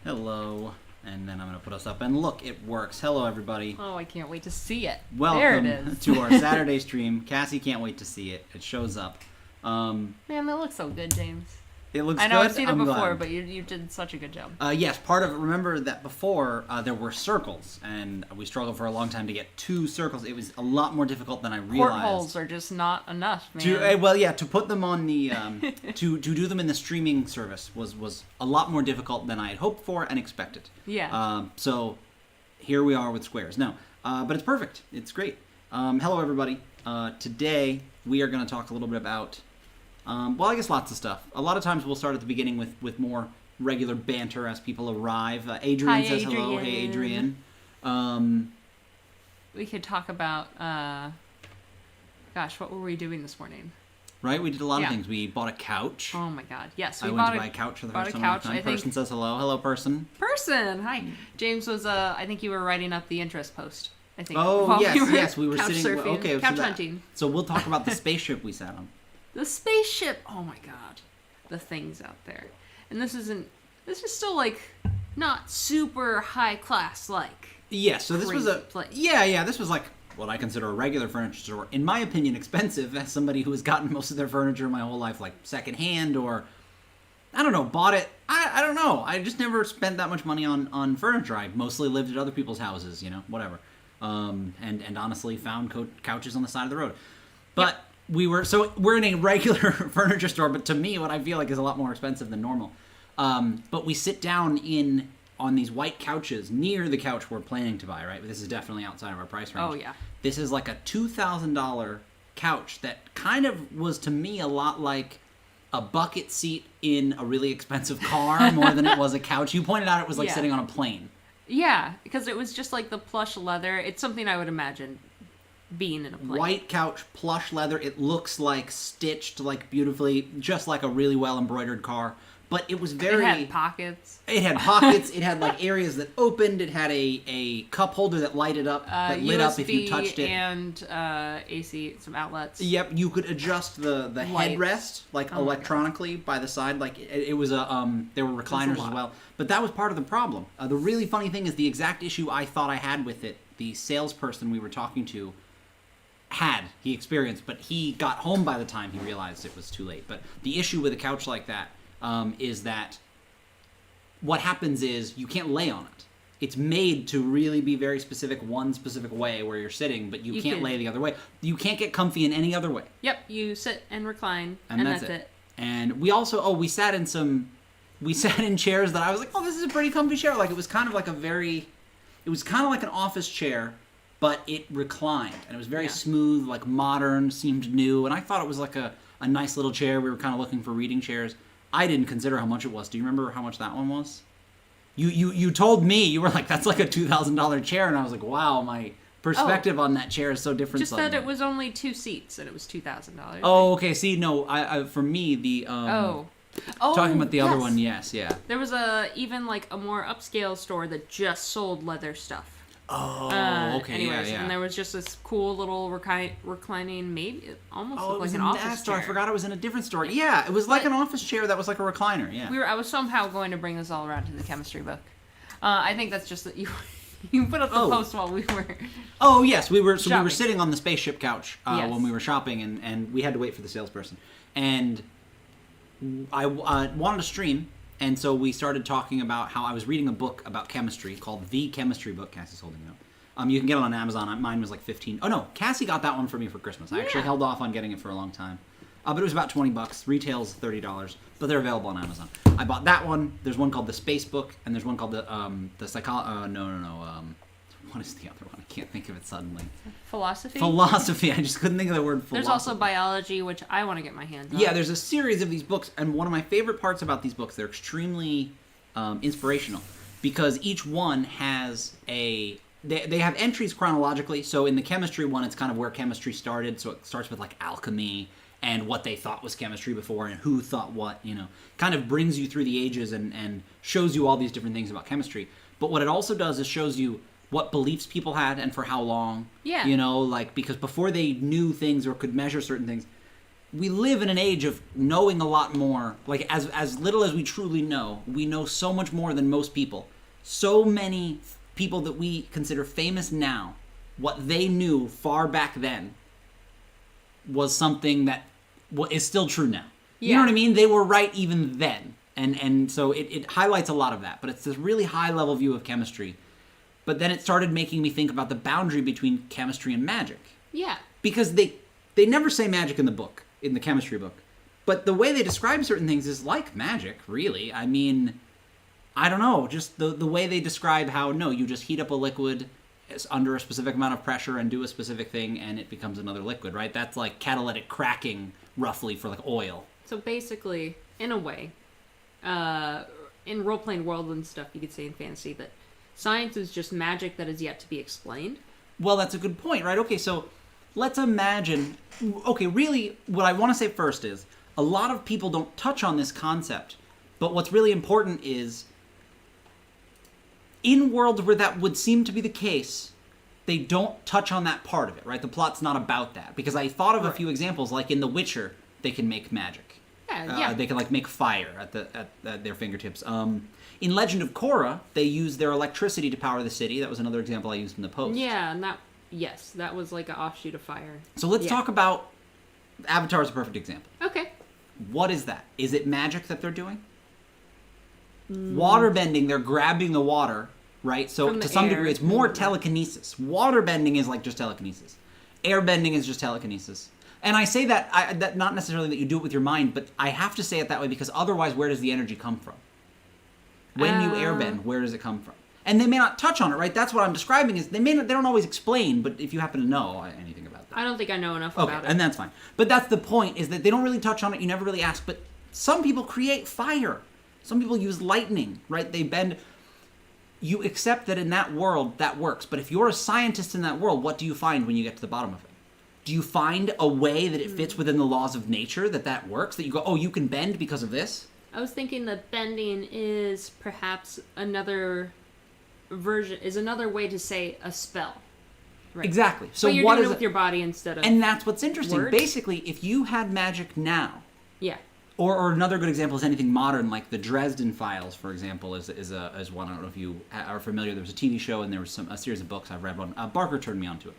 Hello. And then I'm going to put us up. And look, it works. Hello, everybody. Oh, I can't wait to see it. Welcome there it is. to our Saturday stream. Cassie can't wait to see it. It shows up. Man, that looks so good, James. It looks good. I know I've seen it before, glad. but you did such a good job. Yes, part of it. Remember that before there were circles, and we struggled for a long time to get 2 circles. It was a lot more difficult than I realized. Portholes are just not enough, man. To put them on the to do them in the streaming service was a lot more difficult than I had hoped for and expected. Yeah. So here we are with squares. No, but it's perfect. It's great. Hello, everybody. Today we are going to talk a little bit about. Well, I guess lots of stuff. A lot of times we'll start at the beginning with more regular banter as people arrive. Adrian says hello. Hey, Adrian. We could talk about, gosh, what were we doing this morning? Right? We did a lot of things. We bought a couch. Oh, my God. Yes, I went to buy a couch for the first time. Person says hello. Hello, person. Person! Hi. James was, I think you were writing up the interest post. I think. Oh, yes. We were couch sitting. Surfing, Okay, couch hunting. So we'll talk about the spaceship we sat on. The spaceship! Oh my god. The things out there. And this is still like not super high class like. Yeah, so this was a place. Yeah, this was like what I consider a regular furniture store. In my opinion, expensive as somebody who has gotten most of their furniture my whole life like secondhand or I don't know, bought it. I don't know. I just never spent that much money on furniture. I mostly lived at other people's houses, whatever. And honestly found couches on the side of the road. But yep. We're in a regular furniture store, but to me, what I feel like is a lot more expensive than normal. But we sit down on these white couches near the couch we're planning to buy, right? But this is definitely outside of our price range. Oh, yeah. This is like a $2,000 couch that kind of was, to me, a lot like a bucket seat in a really expensive car more than it was a couch. You pointed out it was like sitting on a plane. Yeah, because it was just like the plush leather. It's something I would imagine being in a plane. White couch, plush leather. It looks like stitched like beautifully, just like a really well embroidered car. But it was very... It had pockets. It had pockets. It had like areas that opened. It had a cup holder that lighted up, that lit up if you touched it. And AC, some outlets. Yep, you could adjust the headrest like electronically by the side. Like it was there were recliners as well. But that was part of the problem. The really funny thing is the exact issue I thought I had with it. The salesperson we were talking to he experienced, but he got home by the time he realized it was too late. But the issue with a couch like that is that what happens is you can't lay on it. It's made to really be very specific, one specific way where you're sitting, but you can't lay the other way. You can't get comfy in any other way. Yep, you sit and recline, and that's it. And we also, we sat in chairs that I was like, oh, this is a pretty comfy chair. Like, it was kind of like an office chair, but it reclined, and it was very smooth, like modern, seemed new, and I thought it was like a nice little chair. We were kind of looking for reading chairs. I didn't consider how much it was. Do you remember how much that one was? You told me, you were like, that's like a $2,000 chair, and I was like, wow, my perspective on that chair is so different. Just that it was only 2 seats, and it was $2,000. Oh, okay, see, no, I for me, the... talking about the other one, yes, yeah. There was even like a more upscale store that just sold leather stuff. Oh, okay, anyways, yeah. And there was just this cool little reclining, maybe it almost looked like an office store. chair. I forgot it was in a different store. Yeah, it was like an office chair that was like a recliner. Yeah. I was somehow going to bring this all around to the chemistry book. I think that's just that you put up the post while we were. Oh yes, we were. So shopping. We were sitting on the spaceship couch when we were shopping, and we had to wait for the salesperson. And I wanted to stream. And so we started talking about how I was reading a book about chemistry called The Chemistry Book. Cassie's holding it up. You can get it on Amazon. Mine was like $15. Oh, no. Cassie got that one for me for Christmas. I actually held off on getting it for a long time. But it was about $20. Retail's $30. But they're available on Amazon. I bought that one. There's one called The Space Book. And there's one called the Psychology... what is the other one? I can't think of it suddenly. Philosophy? Philosophy. I just couldn't think of the word philosophy. There's also biology, which I want to get my hands on. Yeah, there's a series of these books, and one of my favorite parts about these books, they're extremely inspirational, because each one has they have entries chronologically. So in the chemistry one, it's kind of where chemistry started. So it starts with like alchemy and what they thought was chemistry before and who thought what, kind of brings you through the ages and shows you all these different things about chemistry. But what it also does is shows you what beliefs people had and for how long. Yeah. Because before they knew things or could measure certain things, we live in an age of knowing a lot more. Like, as little as we truly know, we know so much more than most people. So many people that we consider famous now, what they knew far back then was something that is still true now. You know what I mean? They were right even then. And so it highlights a lot of that. But it's this really high-level view of chemistry. But then it started making me think about the boundary between chemistry and magic. Yeah. Because they never say magic in the book, in the chemistry book. But the way they describe certain things is like magic, really. I mean, I don't know. Just the way they describe how, no, you just heat up a liquid under a specific amount of pressure and do a specific thing, and it becomes another liquid, right? That's like catalytic cracking, roughly, for like oil. So basically, in a way, in role-playing world and stuff, you could say in fantasy that science is just magic that is yet to be explained. Well, that's a good point, right? Okay, so let's imagine... Okay, really, what I want to say first is, a lot of people don't touch on this concept, but what's really important is, in worlds where that would seem to be the case, they don't touch on that part of it, right? The plot's not about that. Because I thought of a few examples, like in The Witcher, they can make magic. Yeah. They can like make fire at their fingertips. In Legend of Korra, they use their electricity to power the city. That was another example I used in the post. Yeah, and that was like an offshoot of fire. So let's talk about Avatar is a perfect example. Okay. What is that? Is it magic that they're doing? Water bending, they're grabbing the water, right? So From to the some air. degree, it's more telekinesis. Water bending is like just telekinesis. Air bending is just telekinesis. And I say that not necessarily that you do it with your mind, but I have to say it that way because otherwise, where does the energy come from? When you airbend, where does it come from? And they may not touch on it, right? That's what I'm describing. Is they don't always explain, but if you happen to know anything about that, I don't think I know enough okay, about it. and that's fine. But that's the point: is that they don't really touch on it. You never really ask. But some people create fire. Some people use lightning, right? They bend. You accept that in that world that works. But if you're a scientist in that world, what do you find when you get to the bottom of it? Do you find a way that it fits within the laws of nature that works? That you go, oh, you can bend because of this? I was thinking that bending is perhaps another way to say a spell. Right. Exactly. So but you're what doing is it with your body instead of And that's what's interesting. words? Basically, if you had magic now, Yeah. or another good example is anything modern, like the Dresden Files, for example, is one. I don't know if you are familiar. There was a TV show and there was a series of books. I've read one. Barker turned me onto it.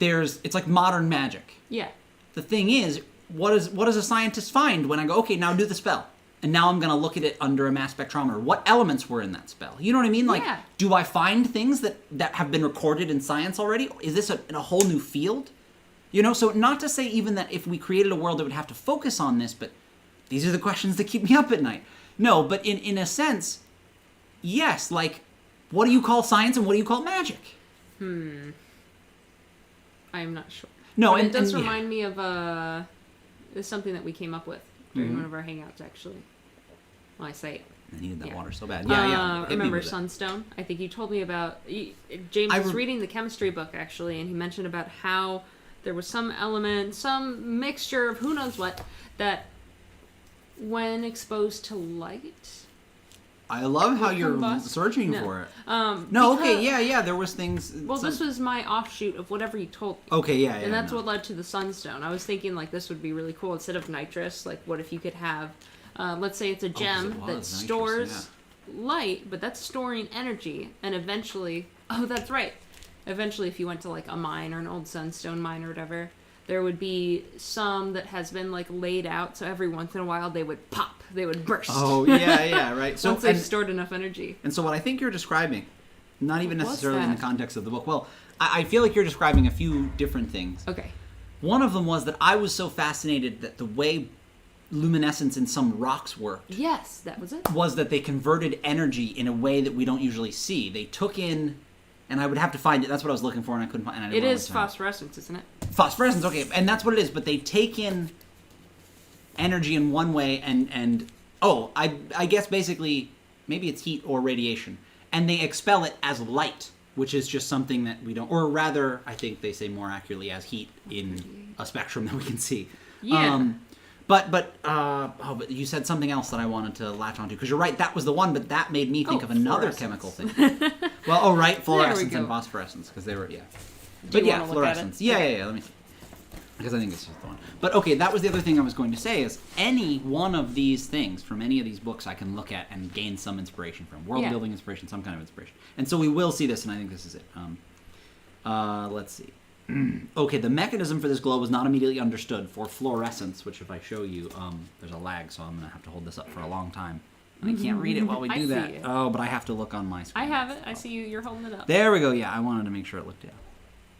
It's like modern magic. Yeah. The thing is, what does a scientist find when I go, okay, now do the spell? And now I'm going to look at it under a mass spectrometer. What elements were in that spell? You know what I mean? Like, Yeah. do I find things that have been recorded in science already? Is this in a whole new field? You know, so not to say even that if we created a world that would have to focus on this, but these are the questions that keep me up at night. No, but in a sense, yes, like, what do you call science and what do you call magic? I'm not sure. No, But and it does and, yeah. remind me of it's something that we came up with during one of our hangouts, actually. Well, I say it. I needed that Yeah. water so bad. Yeah. Hit me Remember with it. Sunstone? I think you told me about... James was reading the chemistry book, actually, and he mentioned about how there was some element, some mixture of who knows what, that when exposed to light... I love how you're combust? searching No. for it. because- Okay, yeah, there was things... Well, this was my offshoot of whatever you told me. Okay, yeah. And that's what led to the sunstone. I was thinking, like, this would be really cool. Instead of nitrous, like, what if you could have, let's say it's a 'cause gem it was that nitrous, stores light, but that's storing energy. And eventually, oh, that's right. Eventually, if you went to, like, a mine or an old sunstone mine or whatever, there would be some that has been, like, laid out. So every once in a while, they would pop. They would burst. Oh, yeah, right. So, once they've stored enough energy. And so what I think you're describing, not even What's necessarily in the that? context of the book, well, I feel like you're describing a few different things. Okay. One of them was that I was so fascinated that the way luminescence in some rocks worked Yes, that was it. was that they converted energy in a way that we don't usually see. They took in, and I would have to find it. That's what I was looking for, and I couldn't find it. And I It didn't is know what phosphorescence, isn't it? phosphorescence, okay, and that's what it is. But they take in energy in one way, and I guess basically maybe it's heat or radiation, and they expel it as light, which is just something that we don't, or rather, I think they say more accurately as heat in a spectrum that we can see. Yeah. But you said something else that I wanted to latch onto, because you're right, that was the one, but that made me think of another chemical thing. Well, fluorescence go. and phosphorescence, because they were, yeah. Do But you yeah, wanna look at it? fluorescence. Yeah, let me see. Because I think it's just the one. But okay, that was the other thing I was going to say is any one of these things from any of these books I can look at and gain some inspiration from. World building inspiration, some kind of inspiration. And so we will see this, and I think this is it. Let's see. Okay, the mechanism for this glow was not immediately understood for fluorescence, which if I show you, there's a lag, so I'm going to have to hold this up for a long time. And I can't read it while we do that. You. Oh, but I have to look on my screen. I have it. I see you. You're holding it up. There we go. Yeah, I wanted to make sure it looked,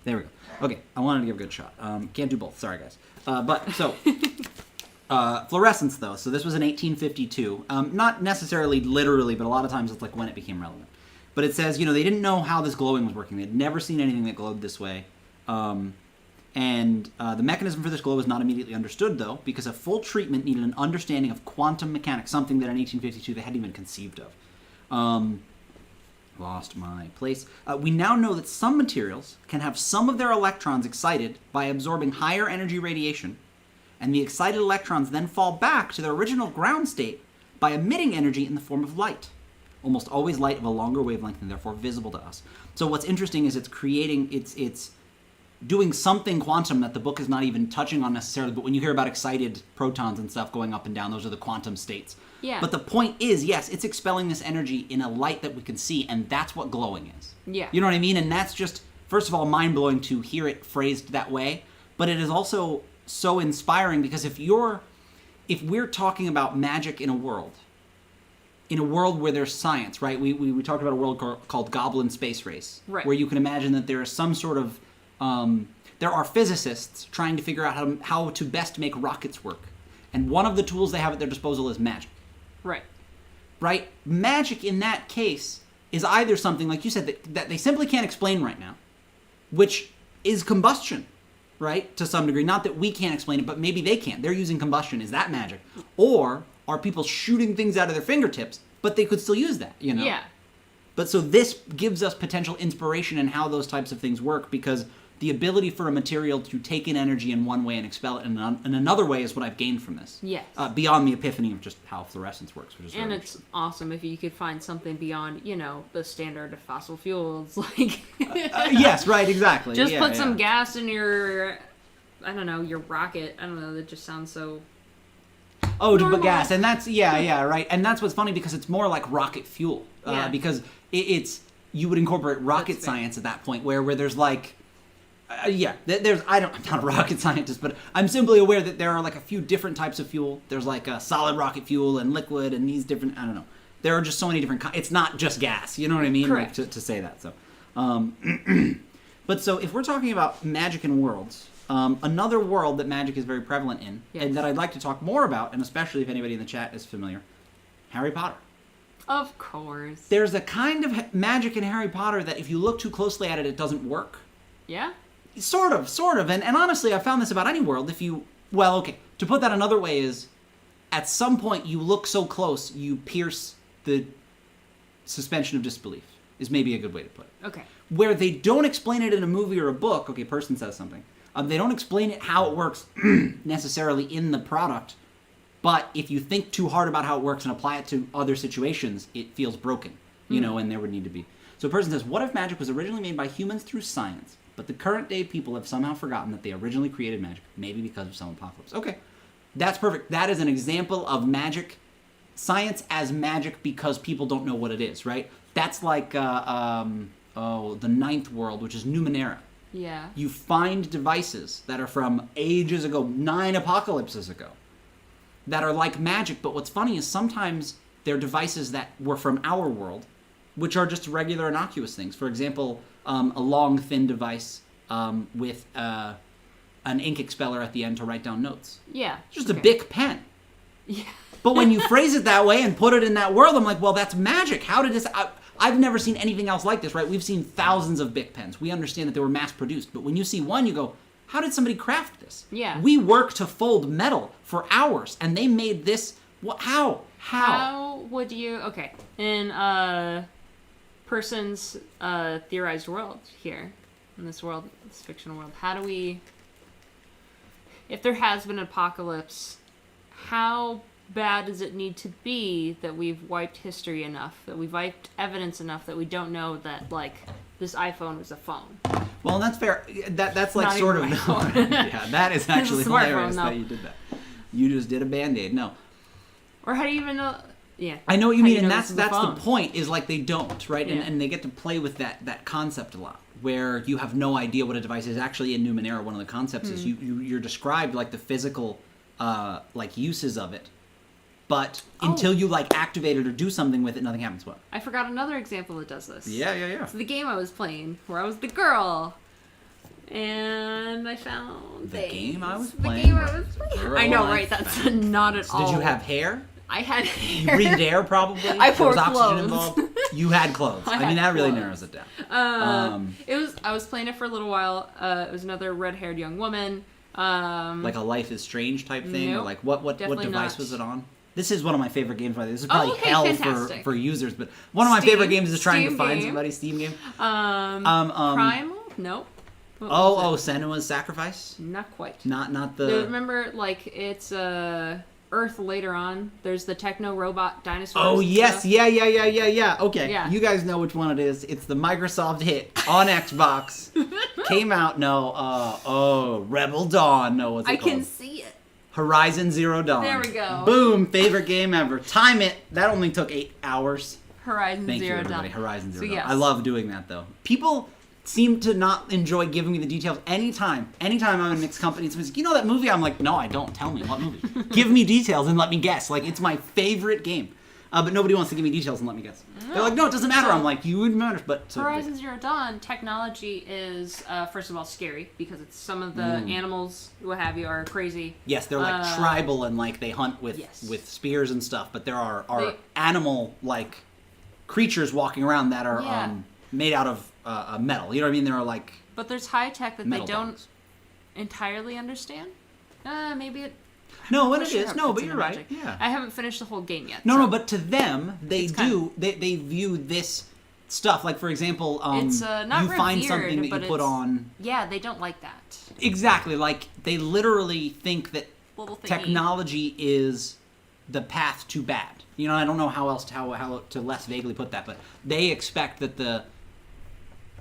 There we go. Okay, I wanted to give a good shot. Can't do both. Sorry, guys. Fluorescence, though. So this was in 1852. Not necessarily literally, but a lot of times it's like when it became relevant. But it says, they didn't know how this glowing was working. They'd never seen anything that glowed this way. The mechanism for this glow was not immediately understood, though, because a full treatment needed an understanding of quantum mechanics, something that in 1852 they hadn't even conceived of. Lost my place. We now know that some materials can have some of their electrons excited by absorbing higher energy radiation, and the excited electrons then fall back to their original ground state by emitting energy in the form of light. Almost always light of a longer wavelength and therefore visible to us. So what's interesting is it's doing something quantum that the book is not even touching on necessarily, but when you hear about excited protons and stuff going up and down, those are the quantum states. Yeah. But the point is, yes, it's expelling this energy in a light that we can see, and that's what glowing is. Yeah. You know what I mean? And that's just, first of all, mind-blowing to hear it phrased that way, but it is also so inspiring because if we're talking about magic in a world where there's science, right? We talked about a world called Goblin Space Race, right, where you can imagine that there is some sort of there are physicists trying to figure out how to best make rockets work. And one of the tools they have at their disposal is magic. Right. Right? Magic in that case is either something, like you said, that they simply can't explain right now, which is combustion, right? To some degree. Not that we can't explain it, but maybe they can't. They're using combustion. Is that magic? Or are people shooting things out of their fingertips, but they could still use that, Yeah. But so this gives us potential inspiration in how those types of things work, because the ability for a material to take in energy in one way and expel it in another way is what I've gained from this. Yes. Beyond the epiphany of just how fluorescence works, which is and really it's awesome if you could find something beyond, the standard of fossil fuels. Like, yes, right, exactly. Just put some gas in your, your rocket. I don't know. That just sounds so. Oh, to put gas, and that's right, and that's what's funny because it's more like rocket fuel. Because it's you would incorporate rocket science at that point where there's like. I'm not a rocket scientist, but I'm simply aware that there are like a few different types of fuel. There's like a solid rocket fuel and liquid and these different, I don't know. There are just so many different it's not just gas, you know what I mean? Correct. Like, to say that, so. But so if we're talking about magic in worlds, another world that magic is very prevalent in, and that I'd like to talk more about, and especially if anybody in the chat is familiar, Harry Potter. Of course. There's a kind of magic in Harry Potter that if you look too closely at it, it doesn't work. Yeah? Sort of. And honestly, I found this about any world. To put that another way is, at some point you look so close, you pierce the suspension of disbelief, is maybe a good way to put it. Okay. Where they don't explain it in a movie or a book, okay, person says something. They don't explain it how it works necessarily in the product, but if you think too hard about how it works and apply it to other situations, it feels broken, and there would need to be. So a person says, what if magic was originally made by humans through science? But the current day people have somehow forgotten that they originally created magic, maybe because of some apocalypse. Okay, that's perfect. That is an example of magic, science as magic because people don't know what it is, right? That's like, the ninth world, which is Numenera. Yeah. You find devices that are from ages ago, 9 apocalypses ago, that are like magic, but what's funny is sometimes they're devices that were from our world, which are just regular innocuous things. For example, a long, thin device with an ink expeller at the end to write down notes. Yeah. Just a Bic pen. Yeah. But when you phrase it that way and put it in that world, I'm like, well, that's magic. How did this... I've never seen anything else like this, right? We've seen thousands of Bic pens. We understand that they were mass-produced. But when you see one, you go, how did somebody craft this? Yeah. We worked to fold metal for hours, and they made this... How? How would you... Okay. In person's theorized world here, in this world, this fictional world, how do we... If there has been an apocalypse, how bad does it need to be that we've wiped history enough, that we've wiped evidence enough that we don't know that, like, this iPhone was a phone? Well, that's fair. That's like Not sort of even my phone. yeah. That is actually It's a smartphone, hilarious no. that you did that. You just did a Band-Aid. No. Or how do you even know? Yeah. I know what you How do mean, you and know that's this is the the phone? point. Is like they don't, right? Yeah. And they get to play with that concept a lot, where you have no idea what a device is. Actually, in Numenera, one of the concepts is you're described like the physical like uses of it, but until you like activate it or do something with it, nothing happens. What? I forgot another example that does this. Yeah. So the game I was playing, where I was the girl, and I found The things. game I was The playing. game I was playing. Girl, I know, I right? That's not at all. Did you have hair? I had You hair. breathed air, probably. I There was wore oxygen clothes. involved. You had clothes. I I mean, had that really clothes. narrows it down. I was playing it for a little while. It was another red-haired young woman. Like a Life is Strange type thing, or Nope, like what definitely device not. was it on? This is one of my favorite games. By the way. This is probably okay, hell fantastic. for users, but one of my Steam- favorite games is trying to Steam find game. somebody. Steam game. Primal? Nope. What was it? Senua's Sacrifice. Not quite. Not the. Remember, like, it's Earth later on. There's the techno robot dinosaurs. Oh and yes, stuff. yeah. Okay, Yeah. you guys know which one it is. It's the Microsoft hit on Xbox. Came out. No. Rebel Dawn. No, what's it I called? can see it. Horizon Zero Dawn. There we go. Boom! Favorite game ever. Time it. That only took 8 hours. Horizon Thank Zero you, everybody. Dawn. Horizon Zero So, Dawn. yes. I love doing that, though. People seem to not enjoy giving me the details anytime. Anytime I'm in a mixed company, someone's like, you know that movie? I'm like, no, I don't. Tell me. What movie? Give me details and let me guess. Like, it's my favorite game. But nobody wants to give me details and let me guess. They're like, no, it doesn't matter. So- I'm like, you wouldn't matter. But so, Horizon Zero Dawn technology is, first of all, scary because it's some of the animals, what have you, are crazy. yes, they're like tribal and like they hunt with Yes. spears and stuff. But there are They- animal like creatures walking around that are Yeah. made out of metal. You know what I mean? There are like But there's high tech that metal they don't dogs. entirely understand. Maybe it. No, and Not it sure is. if No, it's but in you're the right. magic. Yeah. I haven't finished the whole game yet. No, so- no, but to them, they It's kind do. They view this stuff like, for example, It's, not you find revered, something that you but put it's- on. Yeah, they don't like that. Exactly, like they literally think that Little thingy. technology is the path to bad. You know, I don't know how else how to less vaguely put that, but they expect that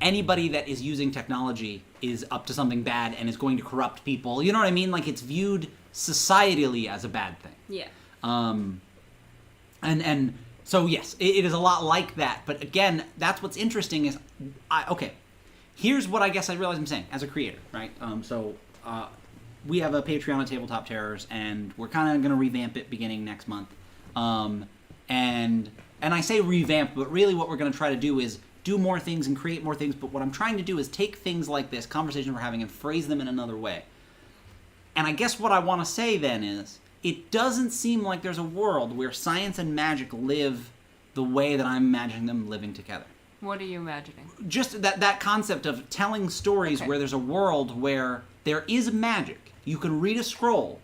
anybody that is using technology is up to something bad and is going to corrupt people. You know what I mean? Like it's viewed societally as a bad thing. Yeah. And so yes, it is a lot like that. But again, that's what's interesting is, okay, here's what I guess I realize I'm saying as a creator, right? We have a Patreon at Tabletop Terrors, and we're kind of going to revamp it beginning next month. And I say revamp, but really what we're going to try to do is do more things and create more things. But what I'm trying to do is take things like this, conversations we're having, and phrase them in another way. And I guess what I want to say then is, it doesn't seem like there's a world where science and magic live the way that I'm imagining them living together. What are you imagining? Just that concept of telling stories Okay. where there's a world where there is magic. You can read a scroll,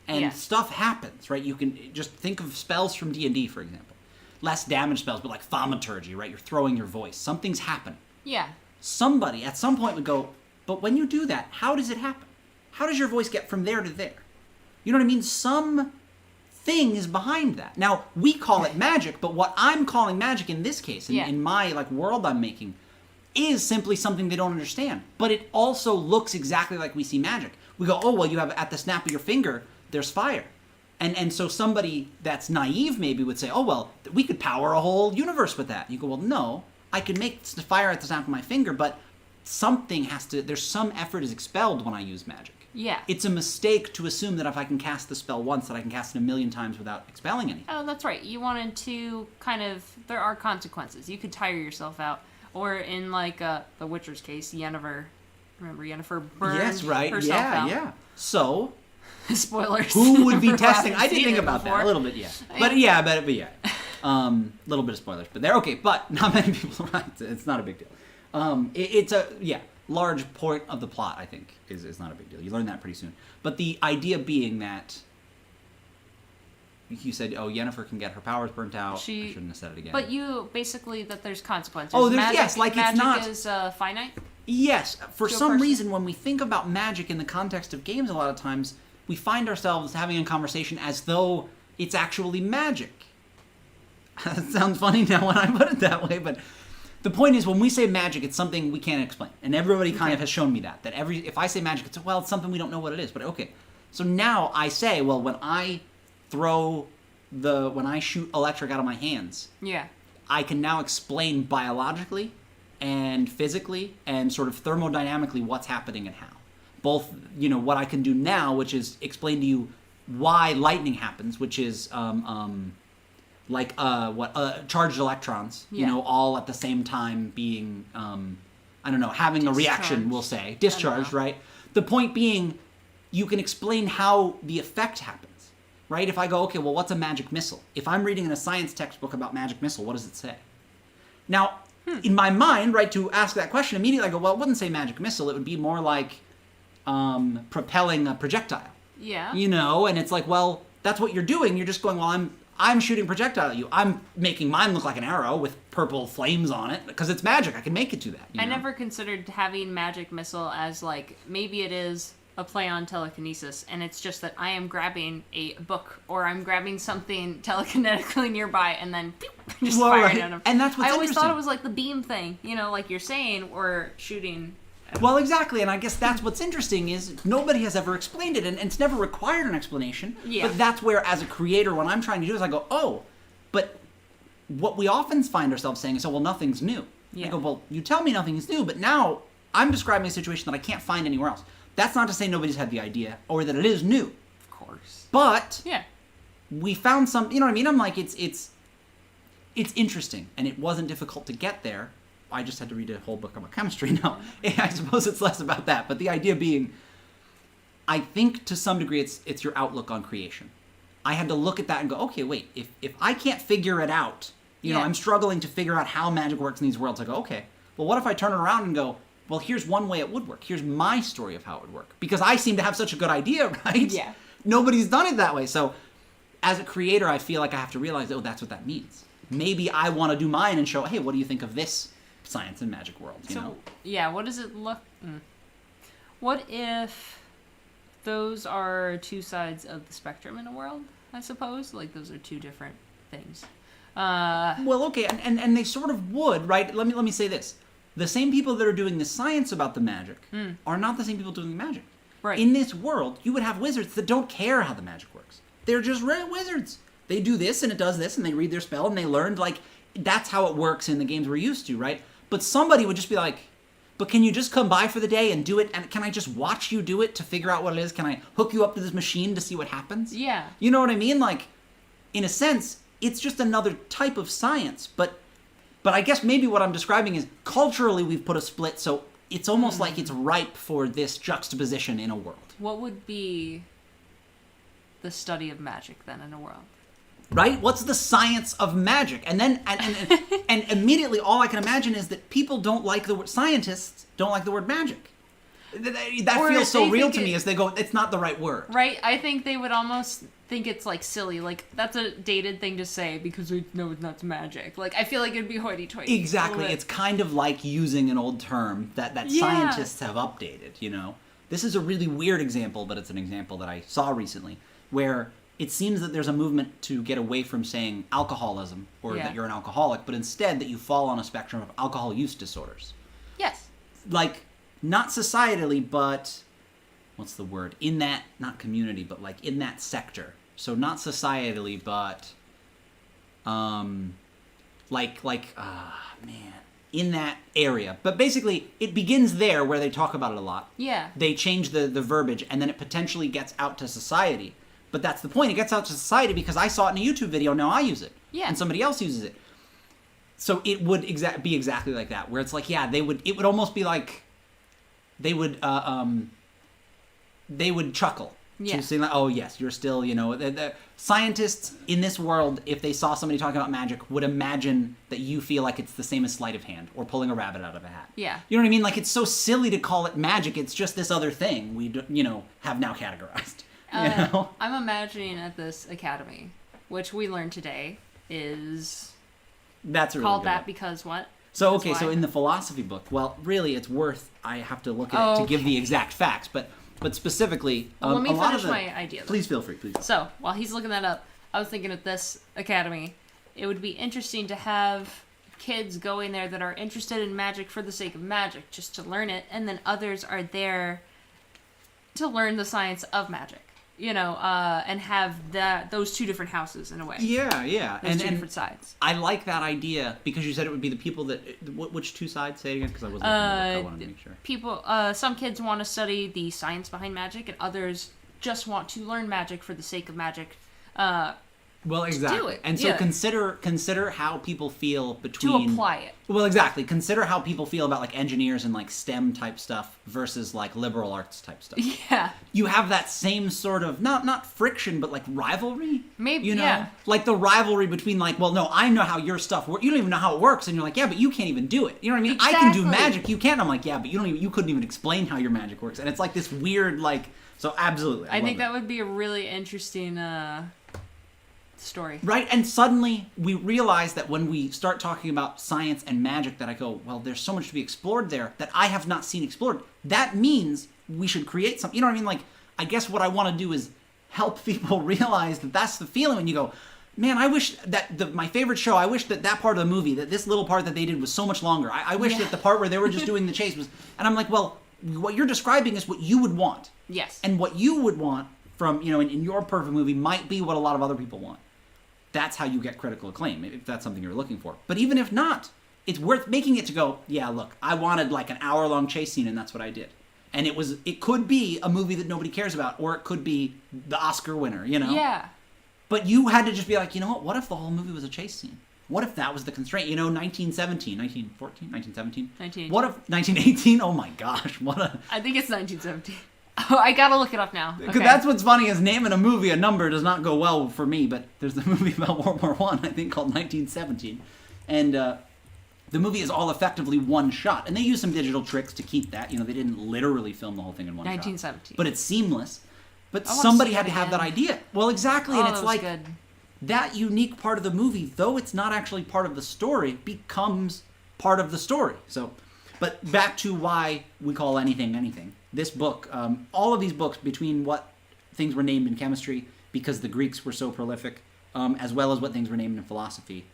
and Yes. stuff happens, right? You can just think of spells from D&D, for example. Less damage spells, but like thaumaturgy, right? You're throwing your voice. Something's happened. Yeah. Somebody at some point would go, but when you do that, how does it happen? How does your voice get from there to there? You know what I mean? Some thing is behind that. Now, we call it magic, but what I'm calling magic in this case, Yeah. in my like world I'm making, is simply something they don't understand. But it also looks exactly like we see magic. We go, oh, well, you have at the snap of your finger, there's fire. And so somebody that's naive maybe would say, oh, well, we could power a whole universe with that. You go, well, no, I can make the fire at the snap of my finger, but something has to, there's some effort is expelled when I use magic. Yeah. It's a mistake to assume that if I can cast the spell once, that I can cast it 1,000,000 times without expelling anything. Oh, that's right. You wanted to kind of... There are consequences. You could tire yourself out. Or in, like, The Witcher's case, Yennefer... Remember, Yennefer burned Yes, right. herself out. Yeah. So, Spoilers. who would be For testing? haven't I did seen think it about before. that a little bit, yeah. But yeah, little bit of spoilers, but they're okay. But not many people. It's not a big deal. It's a large point of the plot. I think is not a big deal. You learn that pretty soon. But the idea being that you said, oh, Yennefer can get her powers burnt out. I shouldn't have said it again. But you basically that there's consequences. Oh, there's- magic, yes, like it's magic not- is finite. Yes, for To a some person. reason, when we think about magic in the context of games, a lot of times we find ourselves having a conversation as though it's actually magic. That sounds funny now when I put it that way, but The point is, when we say magic, it's something we can't explain, and everybody kind of has shown me that if I say magic, it's something we don't know what it is. But okay, so now I say, well, when I shoot electric out of my hands, Yeah. I can now explain biologically and physically and sort of thermodynamically what's happening and how. Both, what I can do now, which is explain to you why lightning happens, which is charged electrons, all at the same time being, having a reaction, we'll say. Discharged, right? The point being, you can explain how the effect happens, right? If I go, okay, well, what's a magic missile? If I'm reading in a science textbook about magic missile, what does it say? Now, in my mind, right, to ask that question, immediately I go, well, it wouldn't say magic missile. It would be more like propelling a projectile. Yeah. And it's like, well, that's what you're doing. You're just going, well, I'm shooting projectile at you. I'm making mine look like an arrow with purple flames on it because it's magic. I can make it do that. I never considered having magic missile as like, maybe it is a play on telekinesis, and it's just that I am grabbing a book or I'm grabbing something telekinetically nearby and then just firing at them. And that's what's I always interesting. thought it was like the beam thing, like you're saying, or shooting. Well, exactly, and I guess that's what's interesting is nobody has ever explained it, and it's never required an explanation. Yeah. But that's where, as a creator, what I'm trying to do is I go, oh, but what we often find ourselves saying is, oh, well, nothing's new. Yeah. I go, well, you tell me nothing's new, but now I'm describing a situation that I can't find anywhere else. That's not to say nobody's had the idea, or that it is new. Of course. But Yeah. we found some, you know what I mean? I'm like, it's interesting, and it wasn't difficult to get there. I just had to read a whole book about chemistry now. I suppose it's less about that, but the idea being, I think to some degree it's your outlook on creation. I had to look at that and go, okay, wait, if I can't figure it out, I'm struggling to figure out how magic works in these worlds. I go, okay, well, what if I turn it around and go, well, here's one way it would work. Here's my story of how it would work. Because I seem to have such a good idea, right? Yeah. Nobody's done it that way. So as a creator, I feel like I have to realize, oh, that's what that means. Maybe I want to do mine and show, hey, what do you think of this science and magic world? Yeah, what does it look... What if those are two sides of the spectrum in a world, I suppose? Like, those are two different things. Well, okay, and they sort of would, right? Let me say this. The same people that are doing the science about the magic are not the same people doing the magic. Right. In this world, you would have wizards that don't care how the magic works. They're just wizards. They do this and it does this and they read their spell and they learned, like, that's how it works in the games we're used to, right? But somebody would just be like, but can you just come by for the day and do it? And can I just watch you do it to figure out what it is? Can I hook you up to this machine to see what happens? Yeah. You know what I mean? Like, in a sense, it's just another type of science. But I guess maybe what I'm describing is culturally we've put a split, so it's almost like it's ripe for this juxtaposition in a world. What would be the study of magic then in a world? Right? What's the science of magic? And then, and immediately all I can imagine is that people don't like the word, scientists don't like the word magic. That Or feels so they real think to me as they go, it's not the right word. Right? I think they would almost think it's, like, silly. Like, that's a dated thing to say because no, it's not magic. Like, I feel like it'd be hoity-toity. Exactly. It's kind of like using an old term that scientists have updated, This is a really weird example, but it's an example that I saw recently, where it seems that there's a movement to get away from saying alcoholism or that you're an alcoholic, but instead that you fall on a spectrum of alcohol use disorders. Yes. Like, not societally, but what's the word? In that, not community, but like in that sector. So not societally, but in that area. But basically, it begins there where they talk about it a lot. Yeah. They change the verbiage, and then it potentially gets out to society. But that's the point. It gets out to society because I saw it in a YouTube video, now I use it. Yeah. And somebody else uses it. So it would be exactly like that, where it's like, yeah, it would almost be like they would chuckle. Yeah. To say like, oh yes, you're still, the scientists in this world, if they saw somebody talking about magic, would imagine that you feel like it's the same as sleight of hand or pulling a rabbit out of a hat. Yeah. You know what I mean? Like, it's so silly to call it magic. It's just this other thing we, have now categorized. I'm imagining at this academy, which we learned today, is that's really called good. That because what? So, okay, so in the philosophy book, well, really, it's I have to look at it to give the exact facts, but specifically, let me a lot finish of my idea. Please feel free, please. So, while he's looking that up, I was thinking at this academy, it would be interesting to have kids going there that are interested in magic for the sake of magic, just to learn it, and then others are there to learn the science of magic. And have those two different houses in a way. Yeah. Those two different sides. I like that idea because you said it would be the people that... Which two sides? Say it again, because I wasn't looking at the book. I wanted to make sure. People, some kids want to study the science behind magic, and others just want to learn magic for the sake of magic. Well, exactly. Do it. And so consider how people feel between... To apply it. Well, exactly. Consider how people feel about, like, engineers and, like, STEM type stuff versus, like, liberal arts type stuff. Yeah. You have that same sort of, not friction, but, like, rivalry? Maybe, yeah. Like, the rivalry between, like, well, no, I know how your stuff works. You don't even know how it works. And you're like, yeah, but you can't even do it. You know what I mean? Exactly. I can do magic. You can't. I'm like, yeah, but you couldn't even explain how your magic works. And it's, like, this weird, like... So, absolutely. I think that would be a really interesting... story. Right, and suddenly we realize that when we start talking about science and magic that I go, well, there's so much to be explored there that I have not seen explored. That means we should create something. You know what I mean? Like, I guess what I want to do is help people realize that that's the feeling when you go, man, I wish that my favorite show, I wish that part of the movie, that this little part that they did was so much longer. I wish that the part where they were just doing the chase was... And I'm like, well, what you're describing is what you would want. Yes. And what you would want from, in your perfect movie might be what a lot of other people want. That's how you get critical acclaim, if that's something you're looking for. But even if not, it's worth making it to go, yeah, look, I wanted like an hour-long chase scene, and that's what I did. And it could be a movie that nobody cares about, or it could be the Oscar winner, Yeah. But you had to just be like, you know what if the whole movie was a chase scene? What if that was the constraint? 1917, 1914, 1917? What if 1918? Oh my gosh, I think it's 1917. Oh, I gotta look it up now. Because that's what's funny is naming a movie a number does not go well for me, but there's the movie about World War I, I think, called 1917. And the movie is all effectively one shot. And they use some digital tricks to keep that. They didn't literally film the whole thing in one 1917. shot. But it's seamless. But somebody had to have that idea. Well, exactly. And it's like good. That unique part of the movie, though it's not actually part of the story, becomes part of the story. So, but back to why we call anything. This book, all of these books, between what things were named in chemistry, because the Greeks were so prolific, as well as what things were named in philosophy,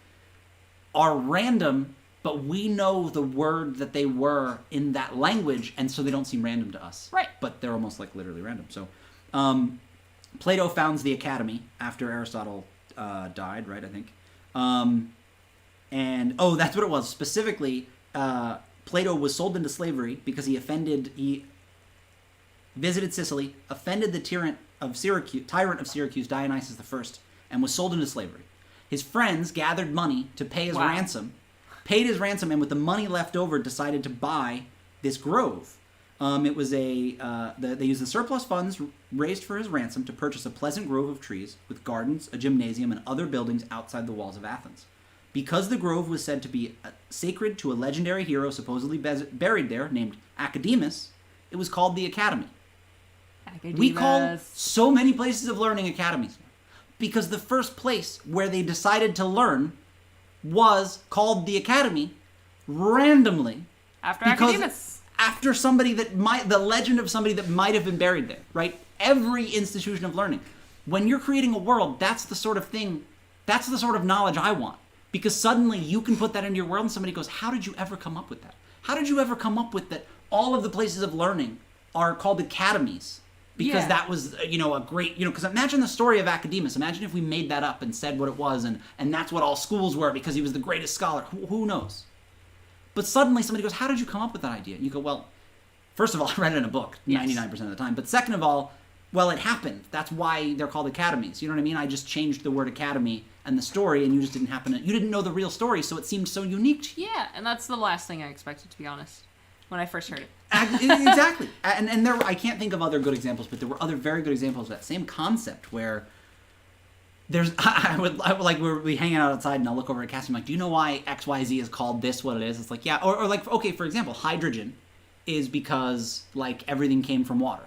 are random, but we know the word that they were in that language, and so they don't seem random to us. Right. But they're almost like literally random. So, Plato founds the Academy after Aristotle died, right, I think. That's what it was. Specifically, Plato was sold into slavery because he visited Sicily, offended the tyrant of Syracuse, Dionysus I, and was sold into slavery. His friends gathered money to pay his ransom, and with the money left over, decided to buy this grove. They used the surplus funds raised for his ransom to purchase a pleasant grove of trees with gardens, a gymnasium, and other buildings outside the walls of Athens. Because the grove was said to be sacred to a legendary hero supposedly buried there named Academus, it was called the Academy. We call so many places of learning academies now because the first place where they decided to learn was called the Academy randomly after Academus. After the legend of somebody that might have been buried there, right? Every institution of learning. When you're creating a world, that's the sort of knowledge I want. Because suddenly you can put that into your world and somebody goes, how did you ever come up with that? How did you ever come up with that all of the places of learning are called academies? Because that was, a great, because imagine the story of Academus. Imagine if we made that up and said what it was and that's what all schools were because he was the greatest scholar. Who knows? But suddenly somebody goes, how did you come up with that idea? And you go, well, first of all, I read it in a book 99% of the time. But second of all, well, it happened. That's why they're called academies. You know what I mean? I just changed the word academy and the story, and you just you didn't know the real story, so it seemed so unique to you. Yeah, and that's the last thing I expected, to be honest, when I first heard it. Exactly. And there, I can't think of other good examples, but there were other very good examples of that same concept where I would like, we'll be hanging out outside, and I'll look over at Cassie, and I'm like, do you know why XYZ is called this what it is? It's like, yeah. Or like, okay, for example, hydrogen is because, like, everything came from water.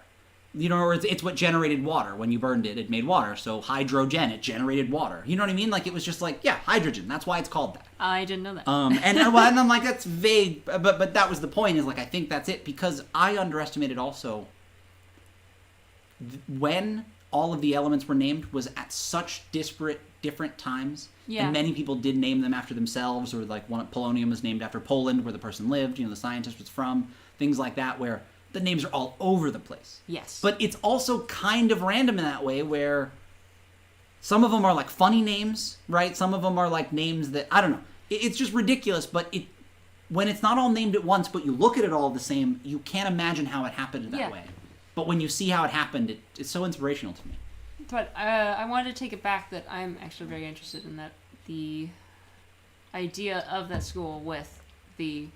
Or it's what generated water. When you burned it, it made water. So hydrogen, it generated water. You know what I mean? Like, it was just like, yeah, hydrogen. That's why it's called that. I didn't know that. And I'm like, that's vague. But that was the point, is like, I think that's it. Because I underestimated also when all of the elements were named was at such disparate different times. Yeah. And many people did name them after themselves, or like polonium was named after Poland, where the person lived, the scientist was from, things like that, where the names are all over the place. Yes. But it's also kind of random in that way, where some of them are like funny names, right? Some of them are like names that, I don't know. It's just ridiculous, but when it's not all named at once, but you look at it all the same, you can't imagine how it happened that way. But when you see how it happened, it's so inspirational to me. But I wanted to take it back that I'm actually very interested in that, the idea of that school with the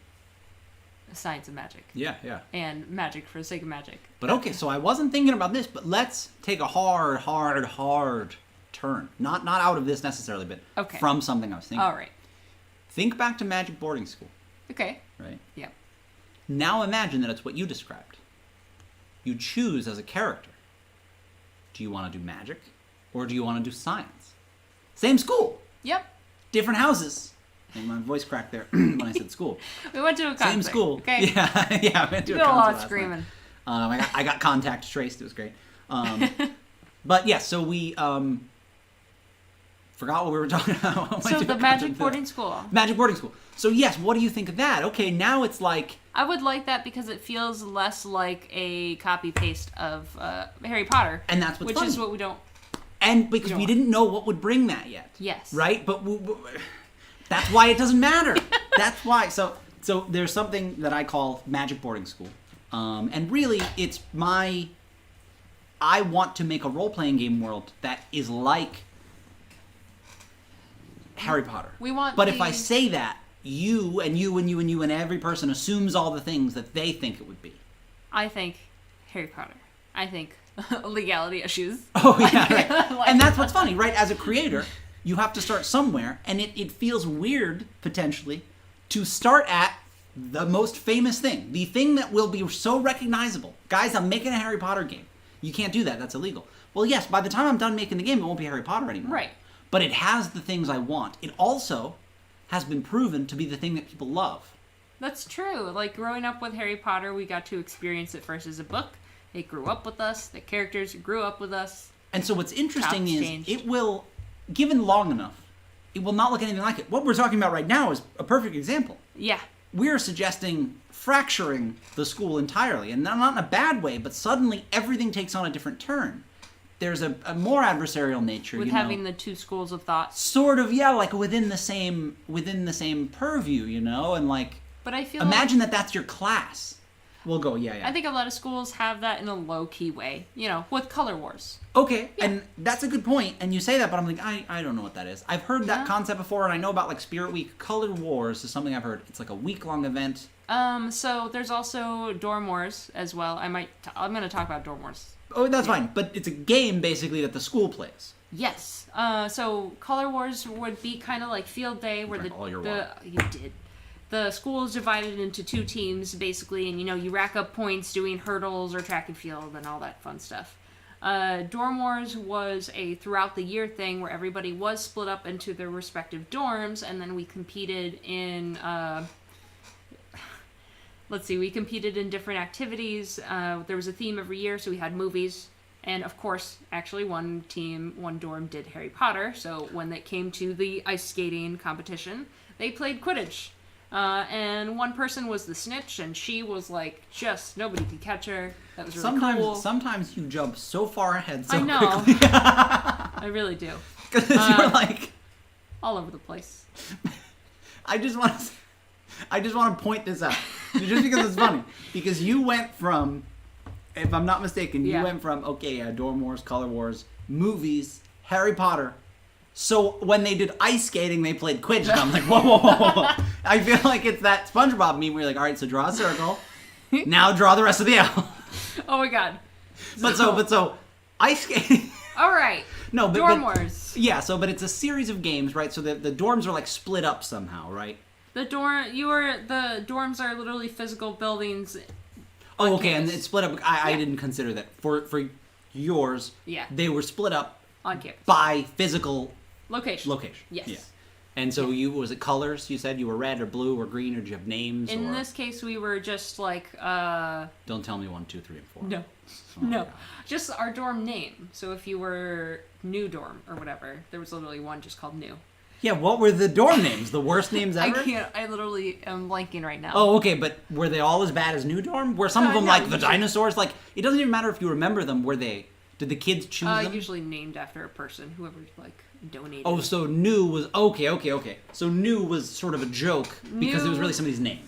science of magic. Yeah, yeah. And magic for the sake of magic. But okay, so I wasn't thinking about this, but let's take a hard turn. Not out of this necessarily, but from something I was thinking. All right. Think back to Magic Boarding School. Okay. Right? Yeah. Now imagine that it's what you described. You choose as a character. Do you want to do magic, or do you want to do science? Same school. Yep. Different houses. I think my voice cracked there when I said school. We went to a concert. Same school. Okay. Yeah, yeah. I went to a concert. You did a lot of last screaming. night. I got contact traced. It was great. But yeah, so we forgot what we were talking about. So the Magic Boarding School. Magic Boarding School. So yes, what do you think of that? Okay, now it's like... I would like that because it feels less like a copy-paste of Harry Potter. And that's what's Which funny. is what we don't... And because we didn't know what would bring that yet. Yes. Right? But that's why it doesn't matter. That's why. So there's something that I call Magic Boarding School. And really, it's I want to make a role-playing game world that is like Harry Potter. But if I say that, you and you and you and you and every person assumes all the things that they think it would be. I think Harry Potter. I think legality issues. Oh, yeah, right. And that's what's funny, right? As a creator, you have to start somewhere, and it feels weird, potentially, to start at the most famous thing. The thing that will be so recognizable. Guys, I'm making a Harry Potter game. You can't do that. That's illegal. Well, yes, by the time I'm done making the game, it won't be Harry Potter anymore. Right. But it has the things I want. It also has been proven to be the thing that people love. That's true. Like, growing up with Harry Potter, we got to experience it first as a book. It grew up with us. The characters grew up with us. And so what's interesting is it will, given long enough, it will not look anything like it. What we're talking about right now is a perfect example. Yeah. We're suggesting fracturing the school entirely, and not in a bad way, but suddenly everything takes on a different turn. There's a more adversarial nature, with having the two schools of thought. Sort of, yeah, like within the same purview, and like. But I feel imagine that's your class. We'll go, yeah. I think a lot of schools have that in a low-key way, with Color Wars. Okay, yeah. And that's a good point, and you say that, but I'm like, I don't know what that is. I've heard that concept before, and I know about, like, Spirit Week. Color Wars is something I've heard. It's like a week-long event. So there's also Dorm Wars as well. I'm going to talk about Dorm Wars. Oh, that's fine, but it's a game, basically, that the school plays. Yes. So Color Wars would be kind of like Field Day, where you did. The school is divided into two teams, basically, and, you rack up points doing hurdles or track and field and all that fun stuff. Dorm Wars was a throughout-the-year thing where everybody was split up into their respective dorms, and then we competed in... we competed in different activities. There was a theme every year, so we had movies. And, of course, actually, one dorm did Harry Potter, so when it came to the ice skating competition, they played Quidditch. And one person was the snitch, and she was just nobody could catch her. That was really cool. Sometimes you jump so far ahead so quickly. I really do. Because you're all over the place. I just want to point this out, just because it's funny. Because you went from, if I'm not mistaken, Dorm Wars, Color Wars, movies, Harry Potter. So when they did ice skating, they played Quidditch. And I'm like, whoa. I feel like it's that SpongeBob meme where you're like, all right, so draw a circle. Now draw the rest of the L. Oh my god. But so ice skating. All right. No, but Dorm Wars. Yeah. But it's a series of games, right? So the dorms are split up somehow, right? The dorms are literally physical buildings. Oh, okay, campus. And it's split up. I didn't consider that for yours. Yeah. They were split up on campus by physical. Location. Yes. Yeah. And so was it colors? You said you were red or blue or green, or did you have names? In this case, we were just like... Don't tell me 1, 2, 3, and 4. No. Oh, no. God. Just our dorm name. So if you were new dorm or whatever, there was literally one just called new. Yeah, what were the dorm names? The worst names ever? I literally am blanking right now. Oh, okay, but were they all as bad as new dorm? Were some of them like the dinosaurs? Like, it doesn't even matter if you remember them. Did the kids choose them? Usually named after a person, whoever, like, donated. Oh, so new was... Okay. So new was sort of a joke because it was really somebody's name.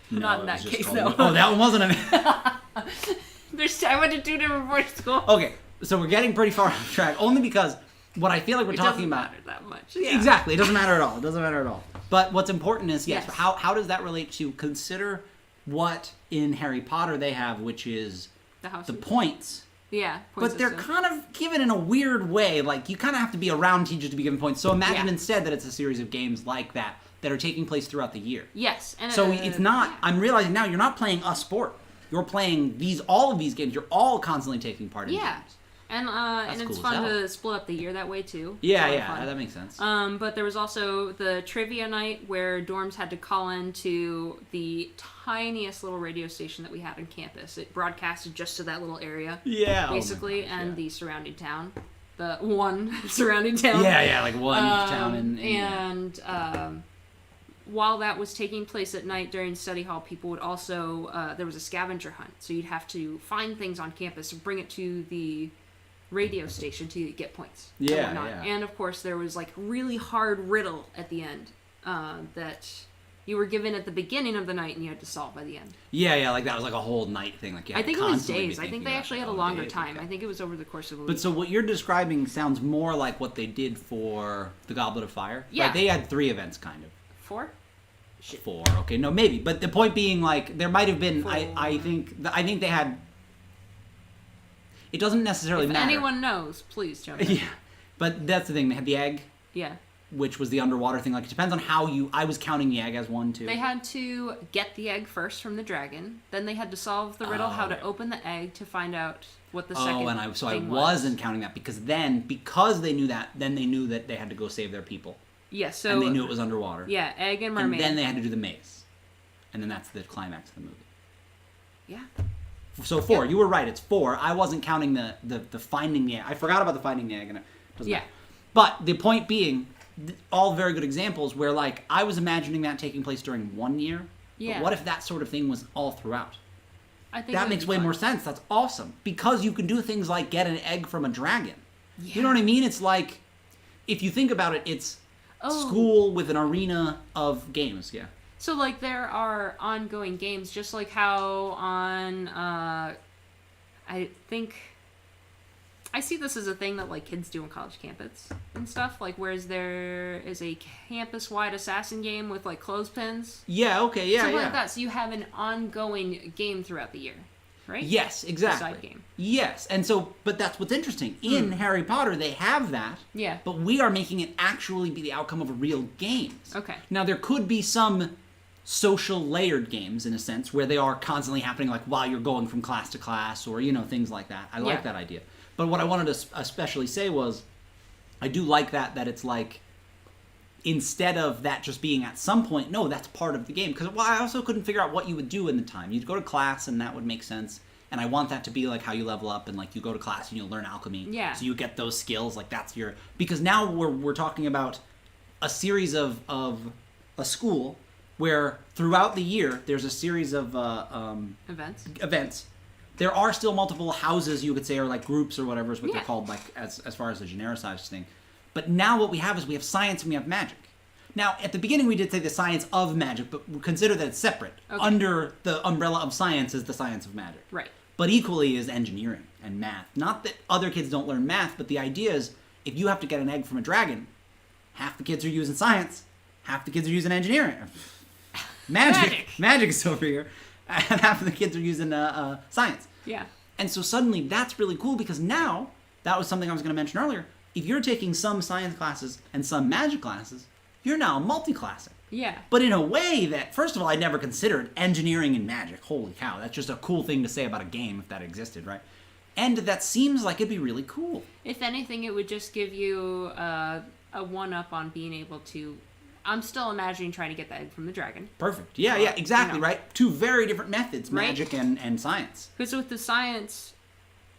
Not in that case, called though. New. Oh, that one wasn't a name. I went to 2 different boarding schools. Okay, so we're getting pretty far off track, only because what I feel like we're talking about... It doesn't matter that much. Yeah. Exactly, it doesn't matter at all. But what's important is, yes. How does that relate to consider what in Harry Potter they have, which is the points. Yeah. But they're kind of given in a weird way. Like, you kind of have to be around teachers to be given points. So imagine instead that it's a series of games like that are taking place throughout the year. Yes. And so it's not... Yeah. I'm realizing now you're not playing a sport. You're playing all of these games. You're all constantly taking part in games. And it's fun to split up the year that way, too. Yeah, that makes sense. But there was also the trivia night where dorms had to call in to the tiniest little radio station that we had on campus. It broadcasted just to that little area. Yeah. Basically, and the surrounding town. The one surrounding town. Yeah, like one town. While that was taking place at night during study hall, people would also... there was a scavenger hunt. So you'd have to find things on campus and bring it to the... radio station to get points. Yeah. And of course there was like really hard riddle at the end that you were given at the beginning of the night and you had to solve by the end. Yeah, like that was like a whole night thing. Like, I think it was days. I think they actually had a longer time. Okay. I think it was over the course of a week. But so what you're describing sounds more like what they did for the Goblet of Fire. Yeah. Right? They had 3 events, kind of. 4? 4. Okay, no, maybe. But the point being, like, there might have been. I think they had. It doesn't necessarily matter. If anyone knows, please jump in. Yeah, but that's the thing. They had the egg. Yeah. Which was the underwater thing. Like, it depends on how you... I was counting the egg as 1, 2. They had to get the egg first from the dragon. Then they had to solve the riddle how to open the egg to find out what the second thing was. I wasn't counting that because they knew that, then they knew that they had to go save their people. Yeah, so... And they knew it was underwater. Yeah, egg and mermaid. And then they had to do the maze. And then that's the climax of the movie. Yeah. So 4. You were right. It's 4. I wasn't counting the finding the egg. I forgot about the finding the egg, and it doesn't matter. But the point being, all very good examples where, like, I was imagining that taking place during 1 year. Yeah. But what if that sort of thing was all throughout? I think that makes way more sense. That's awesome. Because you can do things like get an egg from a dragon. Yeah. You know what I mean? It's like, if you think about it, it's school with an arena of games. Yeah. So, like, there are ongoing games, just like how on, I think, I see this as a thing that, like, kids do on college campus and stuff, like, whereas there is a campus-wide assassin game with, like, clothespins. Yeah, okay, yeah, Something like that, so you have an ongoing game throughout the year, right? Yes, exactly. A side game. Yes, and so, but that's what's interesting. In Harry Potter, they have that. Yeah. But we are making it actually be the outcome of a real game. Okay. Now, there could be some social layered games in a sense where they are constantly happening like while you're going from class to class or things like that. I like that idea. But what I wanted to especially say was I do like that it's like instead of that just being at some point, no, that's part of the game. Because I also couldn't figure out what you would do in the time. You'd go to class and that would make sense. And I want that to be like how you level up and like you go to class and you'll learn alchemy. Yeah. So you get those skills. Like that's your... Because now we're talking about a series of a school where throughout the year there's a series of events. There are still multiple houses, you could say, or like groups or whatever is what they're called, like as far as the genericized thing. But now what we have is we have science and we have magic. Now, at the beginning we did say the science of magic, but we consider that it's separate. Okay. Under the umbrella of science is the science of magic. Right. But equally is engineering and math. Not that other kids don't learn math, but the idea is if you have to get an egg from a dragon, half the kids are using science, half the kids are using engineering. Magic is over here. And half of the kids are using science. Yeah. And so suddenly that's really cool because now, that was something I was going to mention earlier, if you're taking some science classes and some magic classes, you're now multi-classing. Yeah. But in a way that, first of all, I'd never considered engineering and magic. Holy cow, that's just a cool thing to say about a game if that existed, right? And that seems like it'd be really cool. If anything, it would just give you a one-up on being able to... I'm still imagining trying to get the egg from the dragon. Perfect. Yeah, exactly, you know. Right? Two very different methods, Right? magic and science. Because with the science,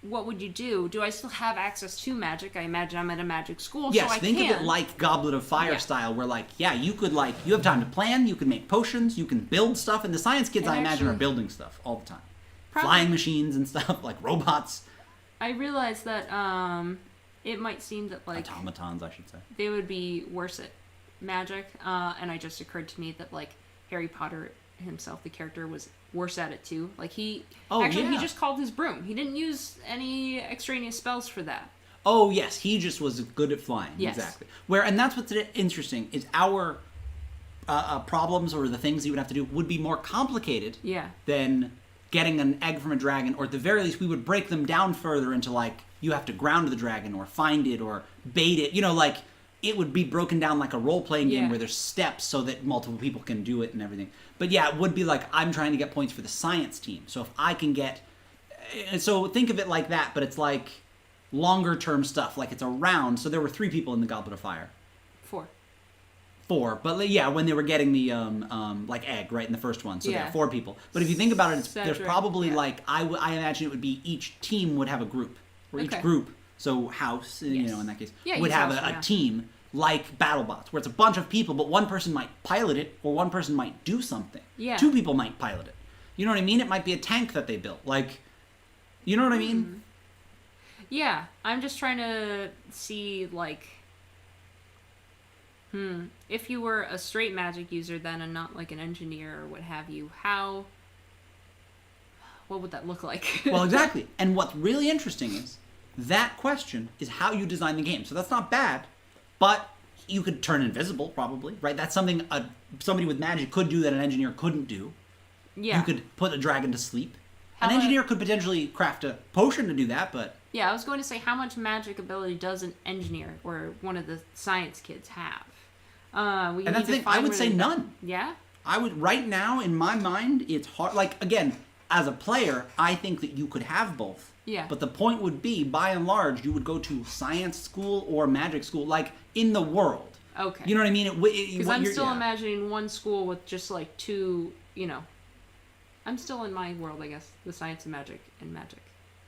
what would you do? Do I still have access to magic? I imagine I'm at a magic school, Yes, so I think can. of it like Goblet of Fire Yeah. style, where like, you could like, you have time to plan, you can make potions, you can build stuff, and the science kids, And I imagine, are actually- building stuff all the time. Probably- Flying machines and stuff, like robots. I realized that it might seem that like Automatons, I should say. they would be worse at magic, and it just occurred to me that like Harry Potter himself, the character, was worse at it too. Like he he just called his broom. He didn't use any extraneous spells for that. Oh, yes, he just was good at flying. Yes. Exactly. And that's what's interesting, is our problems or the things you would have to do would be more complicated Yeah. than getting an egg from a dragon, or at the very least, we would break them down further into, like, you have to ground the dragon, or find it, or bait it. You know, like, it would be broken down like a role-playing game Yeah. where there's steps so that multiple people can do it and everything. But yeah, it would be like, I'm trying to get points for the science team. So if I can get... So think of it like that, but it's like longer-term stuff. Like, it's a round. So there were 3 people in the Goblet of Fire. 4, but yeah, when they were getting the like egg right in the first one, so there Yeah. are 4 people. But if you think about it, there's Cedric, probably yeah. like I imagine it would be each team would have a group, or each Okay. group. So house, you Yes. know, in that case, Yeah, would use have house for a now. team like BattleBots, where it's a bunch of people, but one person might pilot it, or one person might do something. Yeah. 2 people might pilot it. You know what I mean? It might be a tank that they built, like, you know what I mean? Yeah, I'm just trying to see, like, if you were a straight magic user then and not like an engineer or what have you, what would that look like? Well, exactly. And what's really interesting is that question is how you design the game. So that's not bad, but you could turn invisible, probably, right? That's something somebody with magic could do that an engineer couldn't do. Yeah. You could put a dragon to sleep. How An about- engineer could potentially craft a potion to do that, but Yeah, I was going to say, how much magic ability does an engineer or one of the science kids have? and that's the thing. I would say none. Yeah? I would right now in my mind it's hard. Like again, as a player, I think that you could have both. Yeah. But the point would be, by and large, you would go to science school or magic school, like in the world. Okay. You know what I mean? Because I'm still imagining one school with just like 2, you know. I'm still in my world, I guess. The science and magic and magic.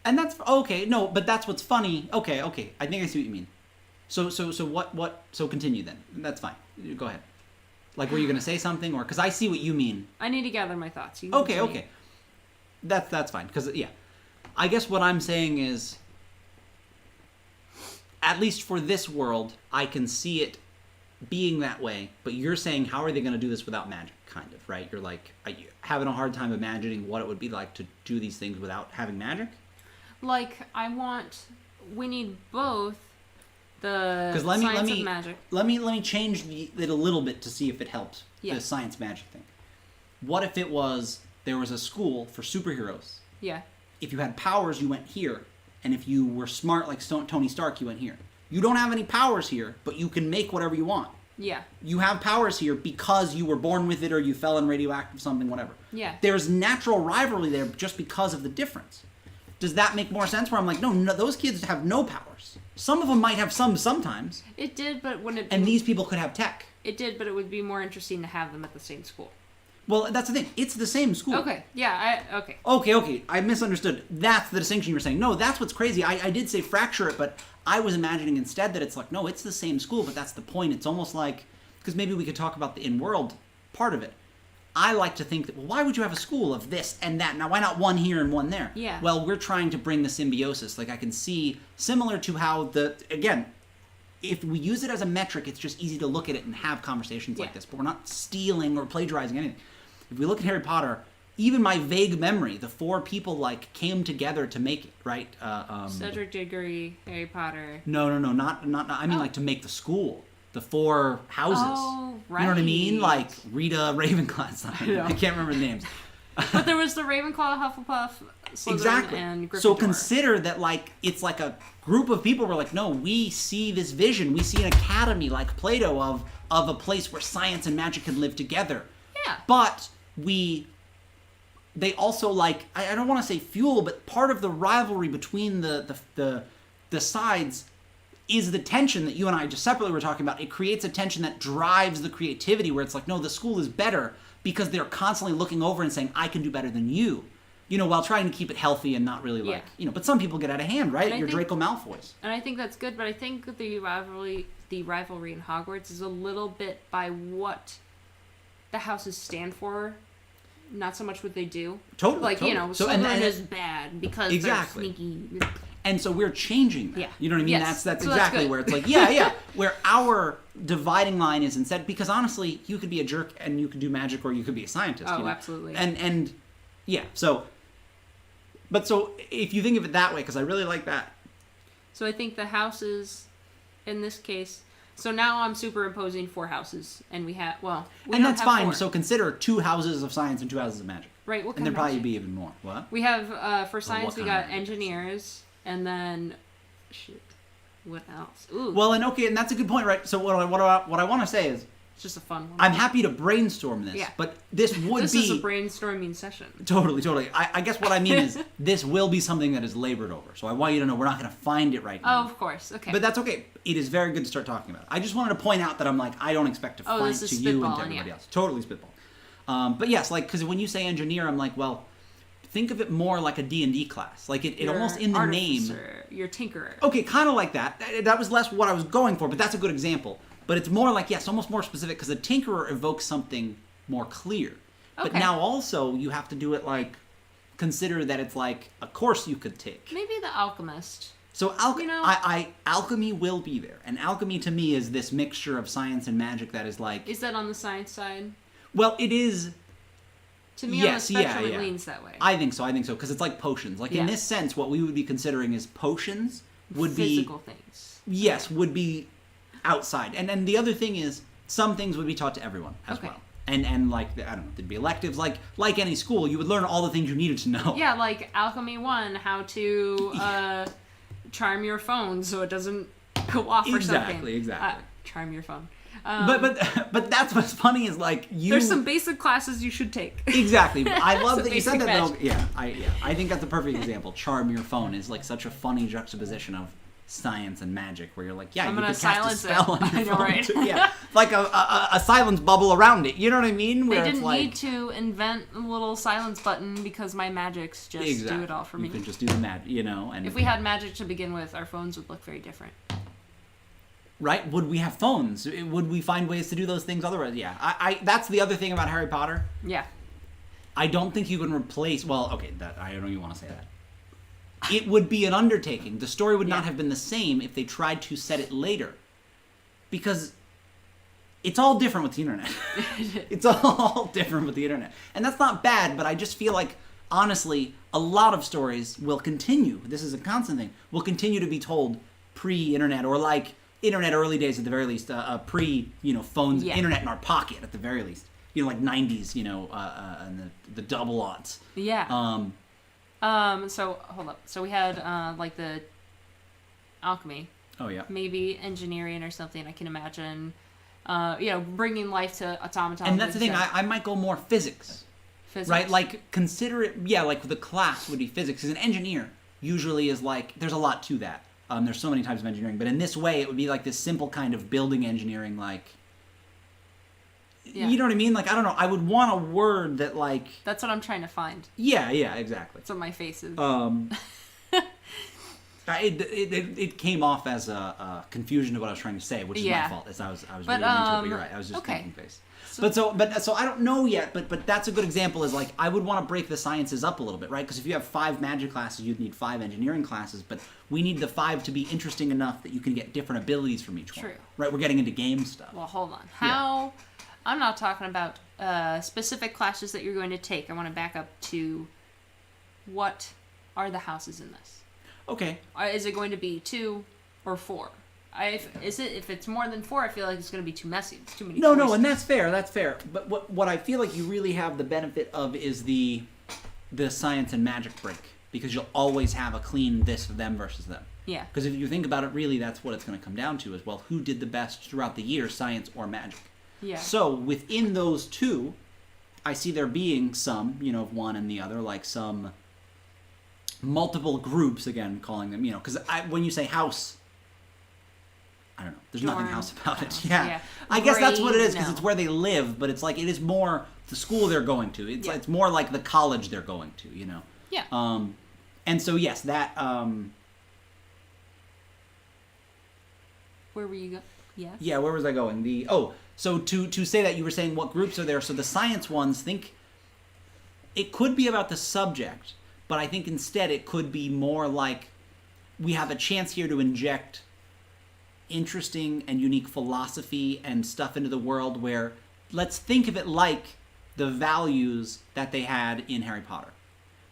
And that's okay. No, but that's what's funny. Okay. I think I see what you mean. So what? So continue then. That's fine. Go ahead. Like, were you gonna say something, or because I see what you mean? I need to gather my thoughts. You can continue. Okay. That's fine. Because yeah, I guess what I'm saying is, at least for this world, I can see it being that way. But you're saying, how are they going to do this without magic? Kind of, right? You're like, are you having a hard time imagining what it would be like to do these things without having magic? Like, we need both the 'Cause science and magic. Let me change it a little bit to see if it helps. Yeah. The science magic thing. What if it was there was a school for superheroes? Yeah. If you had powers, you went here, and if you were smart like Tony Stark, you went here. You don't have any powers here, but you can make whatever you want. Yeah. You have powers here because you were born with it, or you fell in radioactive something, whatever. Yeah. There's natural rivalry there just because of the difference. Does that make more sense? Where I'm like, no, those kids have no powers. Some of them might have some sometimes, It did, but and these people could have tech. It did, but it would be more interesting to have them at the same school. Well, that's the thing. It's the same school. Okay. Yeah. Okay. Okay. I misunderstood. That's the distinction you were saying. No, that's what's crazy. I did say fracture it, but I was imagining instead that it's like, no, it's the same school, but that's the point. It's almost like, because maybe we could talk about the in-world part of it. I like to think that, well, why would you have a school of this and that? Now, why not one here and one there? Yeah. Well, we're trying to bring the symbiosis. Like, I can see, similar to how again, if we use it as a metric, it's just easy to look at it and have conversations like Yeah. this, but we're not stealing or plagiarizing anything. If we look at Harry Potter, even my vague memory, the 4 people, like, came together to make it, right? Cedric Diggory, Harry Potter. No, not I mean, like, to make the school. The 4 houses. Oh, right. You know what I mean? Like, Rita Ravenclaw. Yeah. I can't remember the names. But there was the Ravenclaw, Hufflepuff, Slytherin, Exactly. and Gryffindor. So consider that, like, it's like a group of people were like, no, we see this vision. We see an academy like Plato of a place where science and magic can live together. Yeah. But they also, like, I don't want to say fuel, but part of the rivalry between the sides is the tension that you and I just separately were talking about. It creates a tension that drives the creativity where it's like, no, the school is better because they're constantly looking over and saying, I can do better than you. While trying to keep it healthy and not really but some people get out of hand, right? You're Draco Malfoy's. And I think that's good, but I think the rivalry in Hogwarts is a little bit by what the houses stand for, not so much what they do. Totally. Slytherin is bad because they're sneaky. And so we're changing that. Yeah. You know what I mean? Yes. That's So exactly that's where it's like, where our dividing line is instead, because honestly, you could be a jerk and you could do magic or you could be a scientist. Oh, absolutely. And so if you think of it that way, because I really like that. So I think the houses, in this case, so now I'm superimposing 4 houses, and we have, and that's fine. 4. So consider 2 houses of science and 2 houses of magic. Right, what and kind there'd of probably magic? be even more. What? We have, for science, we got magic? engineers, and then, what else? Ooh. Well, and that's a good point, right? So what I want to say is, It's just a fun one. I'm happy to brainstorm this, but this would this be... is a brainstorming session. Totally. I guess what I mean is this will be something that is labored over. So I want you to know we're not going to find it right now. Oh, of course. Okay. But that's okay. It is very good to start talking about it. I just wanted to point out that I'm like, I don't expect to find this is to you and to spitballing, everybody else. Totally spitball. But yes, because when you say engineer, I'm like, well, think of it more like a D&D class. Like it almost in the name. Your tinkerer. Okay, kind of like that. That was less what I was going for, but that's a good example. But it's more like, almost more specific, because the tinkerer evokes something more clear. Okay. But now also you have to do it like, consider that it's like a course you could take. Maybe the alchemist. So alchemy will be there. And alchemy to me is this mixture of science and magic that is like... Is that on the science side? Well, it is... To me, on the spectrum, it leans that way. I think so, because it's like potions. Like, in this sense, what we would be considering is potions would be... Physical things. Yes, would be outside. And then the other thing is, some things would be taught to everyone as well. And like, I don't know, there'd be electives. Like any school, you would learn all the things you needed to know. Yeah, like Alchemy 1, how to charm your phone so it doesn't go off or something. Exactly. Charm your phone. But that's what's funny is like you. There's some basic classes you should take. Exactly. I love that you said that magic. though. I think that's a perfect example. Charm your phone is like such a funny juxtaposition of science and magic, where you're like, I'm you gonna could cast a spell on your phone right? too. Yeah, like a silence bubble around it. You know what I mean? They Where didn't it's like, need to invent a little silence button because my magics just do it all for me. You can just do the magic, And if we had magic to begin with, our phones would look very different. Right? Would we have phones? Would we find ways to do those things otherwise? Yeah. I that's the other thing about Harry Potter. Yeah. I don't think you can replace... Well, okay, I don't even want to say that. It would be an undertaking. The story would not have been the same if they tried to set it later. Because it's all different with the internet. It's all different with the internet. And that's not bad, but I just feel like, honestly, a lot of stories will continue. This is a constant thing. Will continue to be told pre-internet, or like internet early days at the very least, phones, internet in our pocket at the very least. Like 90s, and the double aughts. Yeah. So hold up. So we had like the alchemy. Oh yeah. Maybe engineering or something. I can imagine. Bringing life to automatons. And that's the thing. I might go more physics. Physics. Right. Like consider it. Yeah. Like the class would be physics. Because an engineer usually is like, there's a lot to that. There's so many types of engineering, but in this way, it would be like this simple kind of building engineering, like. Yeah. You know what I mean? Like, I don't know. I would want a word that, like... That's what I'm trying to find. Yeah, exactly. That's what my face is. It came off as a confusion of what I was trying to say, which is my fault. As I was reading into it, but you're right. I was just thinking face. So I don't know yet, but that's a good example. Is like, I would want to break the sciences up a little bit, right? Because if you have 5 magic classes, you'd need 5 engineering classes, but we need the 5 to be interesting enough that you can get different abilities from each one. True. Right? We're getting into game stuff. Well, hold on. How... Yeah. I'm not talking about specific classes that you're going to take. I want to back up to what are the houses in this? Okay. Is it going to be 2 or 4? If it's more than 4, I feel like it's going to be too messy. It's too many choices. No, and that's fair. But what I feel like you really have the benefit of is the science and magic break, because you'll always have a clean this, them versus them. Yeah. Because if you think about it, really, that's what it's going to come down to is, well, who did the best throughout the year, science or magic? Yeah. So within those 2, I see there being some, of one and the other, like some multiple groups, again, calling them, because when you say house, I don't know. There's nothing Dorm. else about it. Oh, Yeah. yeah. I guess that's what it is, because No. it's where they live, but it's like, it is more the school they're going to. It's, Yeah. it's more like the college they're going to, you know? Yeah. And so, yes, that, Where were you go? Yes. yeah, where was I going? So to say that, you were saying what groups are there. So the science ones, think it could be about the subject, but I think instead it could be more like we have a chance here to inject interesting and unique philosophy and stuff into the world, where let's think of it like the values that they had in Harry Potter.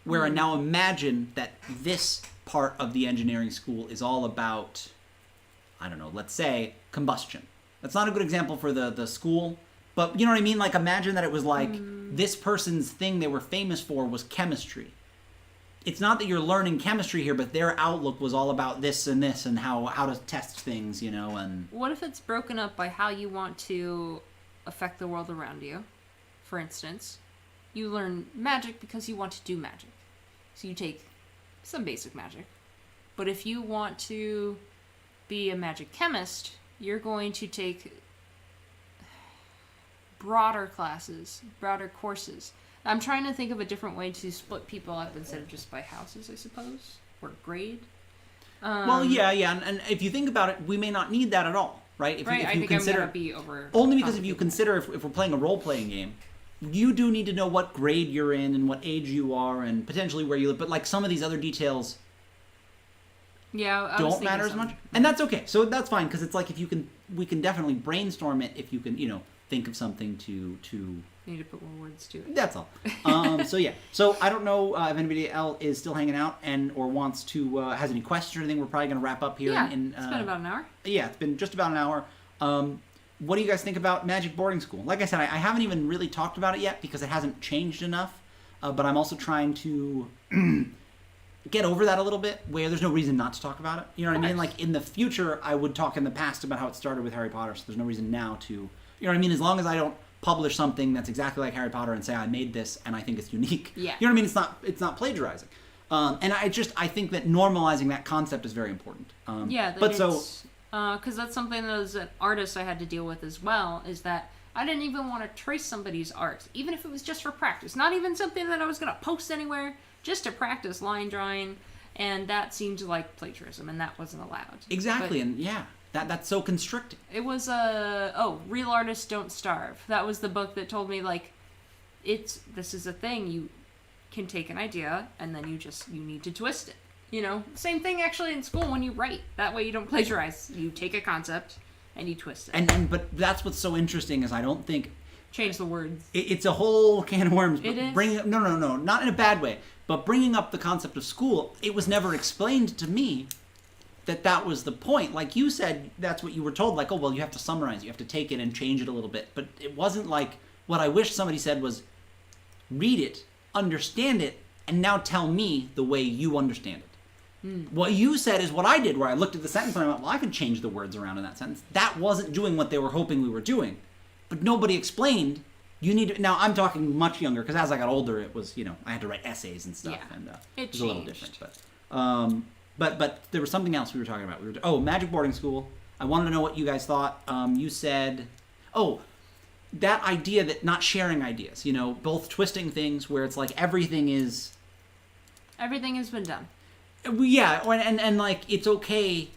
Where now imagine that this part of the engineering school is all about, I don't know, let's say combustion. That's not a good example for the school, but you know what I mean? Like, imagine that it was like this person's thing they were famous for was chemistry. It's not that you're learning chemistry here, but their outlook was all about this and how to test things, you know, and... What if it's broken up by how you want to affect the world around you? For instance, you learn magic because you want to do magic. So you take some basic magic. But if you want to be a magic chemist, you're going to take broader classes, broader courses. I'm trying to think of a different way to split people up instead of just by houses, I suppose, or grade. Well, yeah, and if you think about it, we may not need that at all, right? If Right, you I think consider, I'm going to be over... only because if you consider, if we're playing a role-playing game, you do need to know what grade you're in and what age you are and potentially where you live, but like some of these other details Yeah, don't matter as much. And that's okay. So that's fine, because it's like, we can definitely brainstorm it if you can, you know, think of something to Need to put more words to it. that's all. So yeah. So I don't know if anybody else is still hanging out or wants to has any questions or anything. We're probably going to wrap up here. Yeah, in, it's been about an hour. Yeah, it's been just about an hour. What do you guys think about Magic Boarding School? Like I said, I haven't even really talked about it yet because it hasn't changed enough. But I'm also trying to get over that a little bit, where there's no reason not to talk about it. You know what I mean? Like, in the future, I would talk in the past about how it started with Harry Potter, so there's no reason now to... You know what I mean? As long as I don't publish something that's exactly like Harry Potter and say I made this and I think it's unique. Yeah. You know what I mean? It's not plagiarizing. And I think that normalizing that concept is very important. Because that's something that as an artist I had to deal with as well, is that I didn't even want to trace somebody's art, even if it was just for practice. Not even something that I was going to post anywhere, just to practice line drawing, and that seemed like plagiarism, and that wasn't allowed. Exactly, But and yeah, that's so constricting. it was Real Artists Don't Starve. That was the book that told me, like, this is a thing. You can take an idea, and then you need to twist it. You know, same thing actually in school when you write. That way you don't plagiarize. You take a concept and you twist it. But that's what's so interesting is I don't think... Change the words. It's a whole can of worms. But It is? Bringing up, no, not in a bad way. But bringing up the concept of school, it was never explained to me that was the point. Like you said, that's what you were told. Like, oh, well, you have to summarize. You have to take it and change it a little bit. But it wasn't like... What I wish somebody said was, read it, understand it, and now tell me the way you understand it. What you said is what I did, where I looked at the sentence and I went, well, I can change the words around in that sentence. That wasn't doing what they were hoping we were doing. But nobody explained, you need to... Now, I'm talking much younger, because as I got older, it was, you know, I had to write essays and stuff. Yeah, And it was a little changed. different. But there was something else we were talking about. Magic Boarding School. I wanted to know what you guys thought. You said... that idea that not sharing ideas, you know, both twisting things where it's like everything has been done. Yeah, and like, it's okay.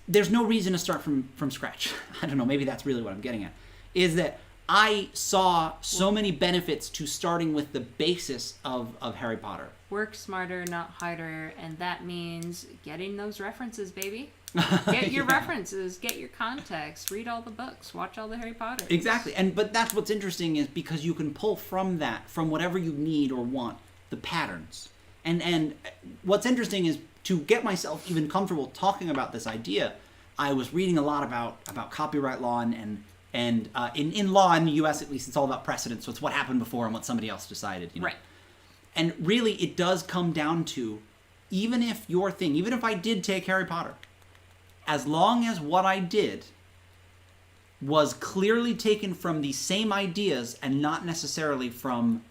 There's no reason to start from scratch. I don't know, maybe that's really what I'm getting at. Is that I saw so many benefits to starting with the basis of Harry Potter. Work smarter, not harder, and that means getting those references, baby. Get your references, get your context, read all the books, watch all the Harry Potters. Exactly, but that's what's interesting is because you can pull from that, from whatever you need or want, the patterns. And what's interesting is to get myself even comfortable talking about this idea, I was reading a lot about copyright law and in law in the U.S. at least, it's all about precedent. So it's what happened before and what somebody else decided. You know? Right. And really, it does come down to, even if I did take Harry Potter, as long as what I did was clearly taken from the same ideas and not necessarily from,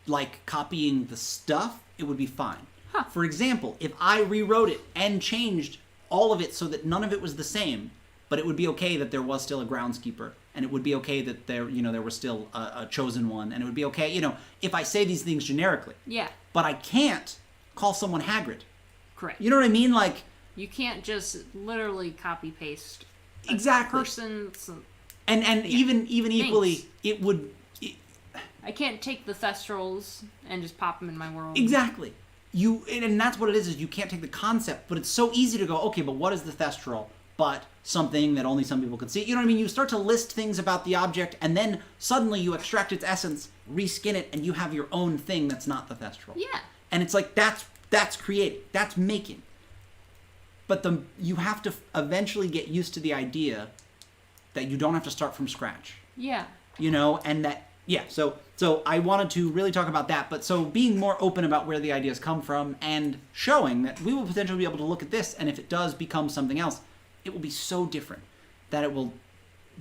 like, copying the stuff, it would be fine. Huh. For example, if I rewrote it and changed all of it so that none of it was the same, but it would be okay that there was still a groundskeeper, and it would be okay that there was still a chosen one, and it would be okay, if I say these things generically. Yeah. But I can't call someone Hagrid. Correct. You know what I mean? Like, you can't just literally copy paste exactly person's. And even equally, it would. I can't take the Thestrals and just pop them in my world. Exactly. And that's what it is you can't take the concept, but it's so easy to go, okay, but what is the Thestral? But something that only some people could see. You know what I mean? You start to list things about the object, and then suddenly you extract its essence, reskin it, and you have your own thing that's not the Thestral. Yeah. And it's like, that's creating. That's making. But you have to eventually get used to the idea that you don't have to start from scratch. Yeah. And that, yeah, so I wanted to really talk about that, but so being more open about where the ideas come from and showing that we will potentially be able to look at this, and if it does become something else, it will be so different that it will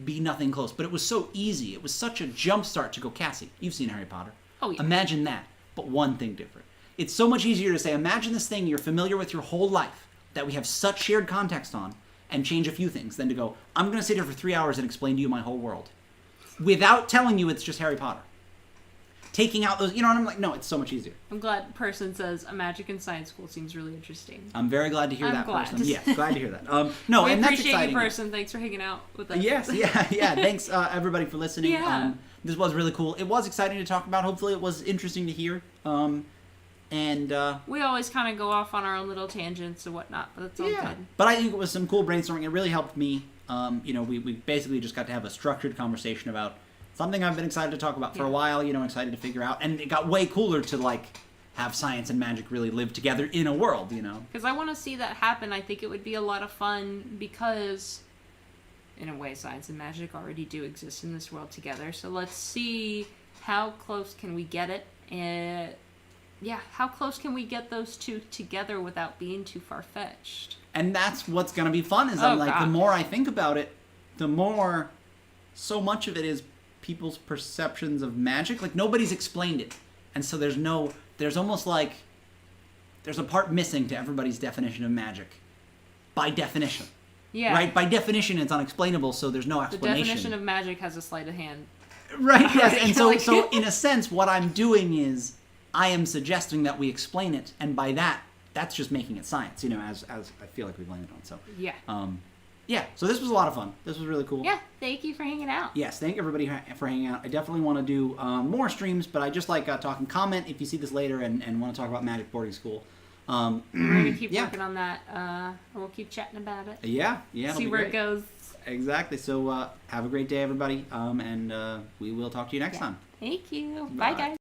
be nothing close. But it was so easy. It was such a jump start to go, Cassie, you've seen Harry Potter. Oh, yeah. Imagine that, but one thing different. It's so much easier to say, imagine this thing you're familiar with your whole life, that we have such shared context on, and change a few things, than to go, I'm going to sit here for 3 hours and explain to you my whole world. Without telling you it's just Harry Potter. Taking out those, and I'm like, no, it's so much easier. I'm glad person says a magic and science school seems really interesting. I'm very glad to hear that, glad. person. Yes, glad to hear that. No, we and that's appreciate exciting. you, person. Thanks for hanging out with us. Yes, yeah. Thanks, everybody, for listening. Yeah. This was really cool. It was exciting to talk about. Hopefully it was interesting to hear. We always kind of go off on our own little tangents and whatnot, but it's all good. But I think it was some cool brainstorming. It really helped me. We basically just got to have a structured conversation about something I've been excited to talk about for a while, excited to figure out. And it got way cooler to, have science and magic really live together in a world, Because I want to see that happen. I think it would be a lot of fun because, in a way, science and magic already do exist in this world together. So let's see how close can we get it. And, how close can we get those two together without being too far-fetched? And that's what's going to be fun, is the more I think about it, the more so much of it is people's perceptions of magic. Like, nobody's explained it. And so there's almost like there's a part missing to everybody's definition of magic. By definition. Yeah. Right? By definition, it's unexplainable, so there's no explanation. The definition of magic has a sleight of hand. Right, yes. And so in a sense, what I'm doing is I am suggesting that we explain it, and by that's just making it science, as I feel like we've landed on. So yeah. So this was a lot of fun. This was really cool. Yeah, thank you for hanging out. Yes, thank everybody for hanging out. I definitely want to do more streams, but I just like talking. Comment if you see this later and want to talk about Magic Boarding School. We're going to keep working on that, or we'll keep chatting about it. Yeah. See where it goes. Exactly. So have a great day, everybody, and we will talk to you next time. Thank you. Bye, guys.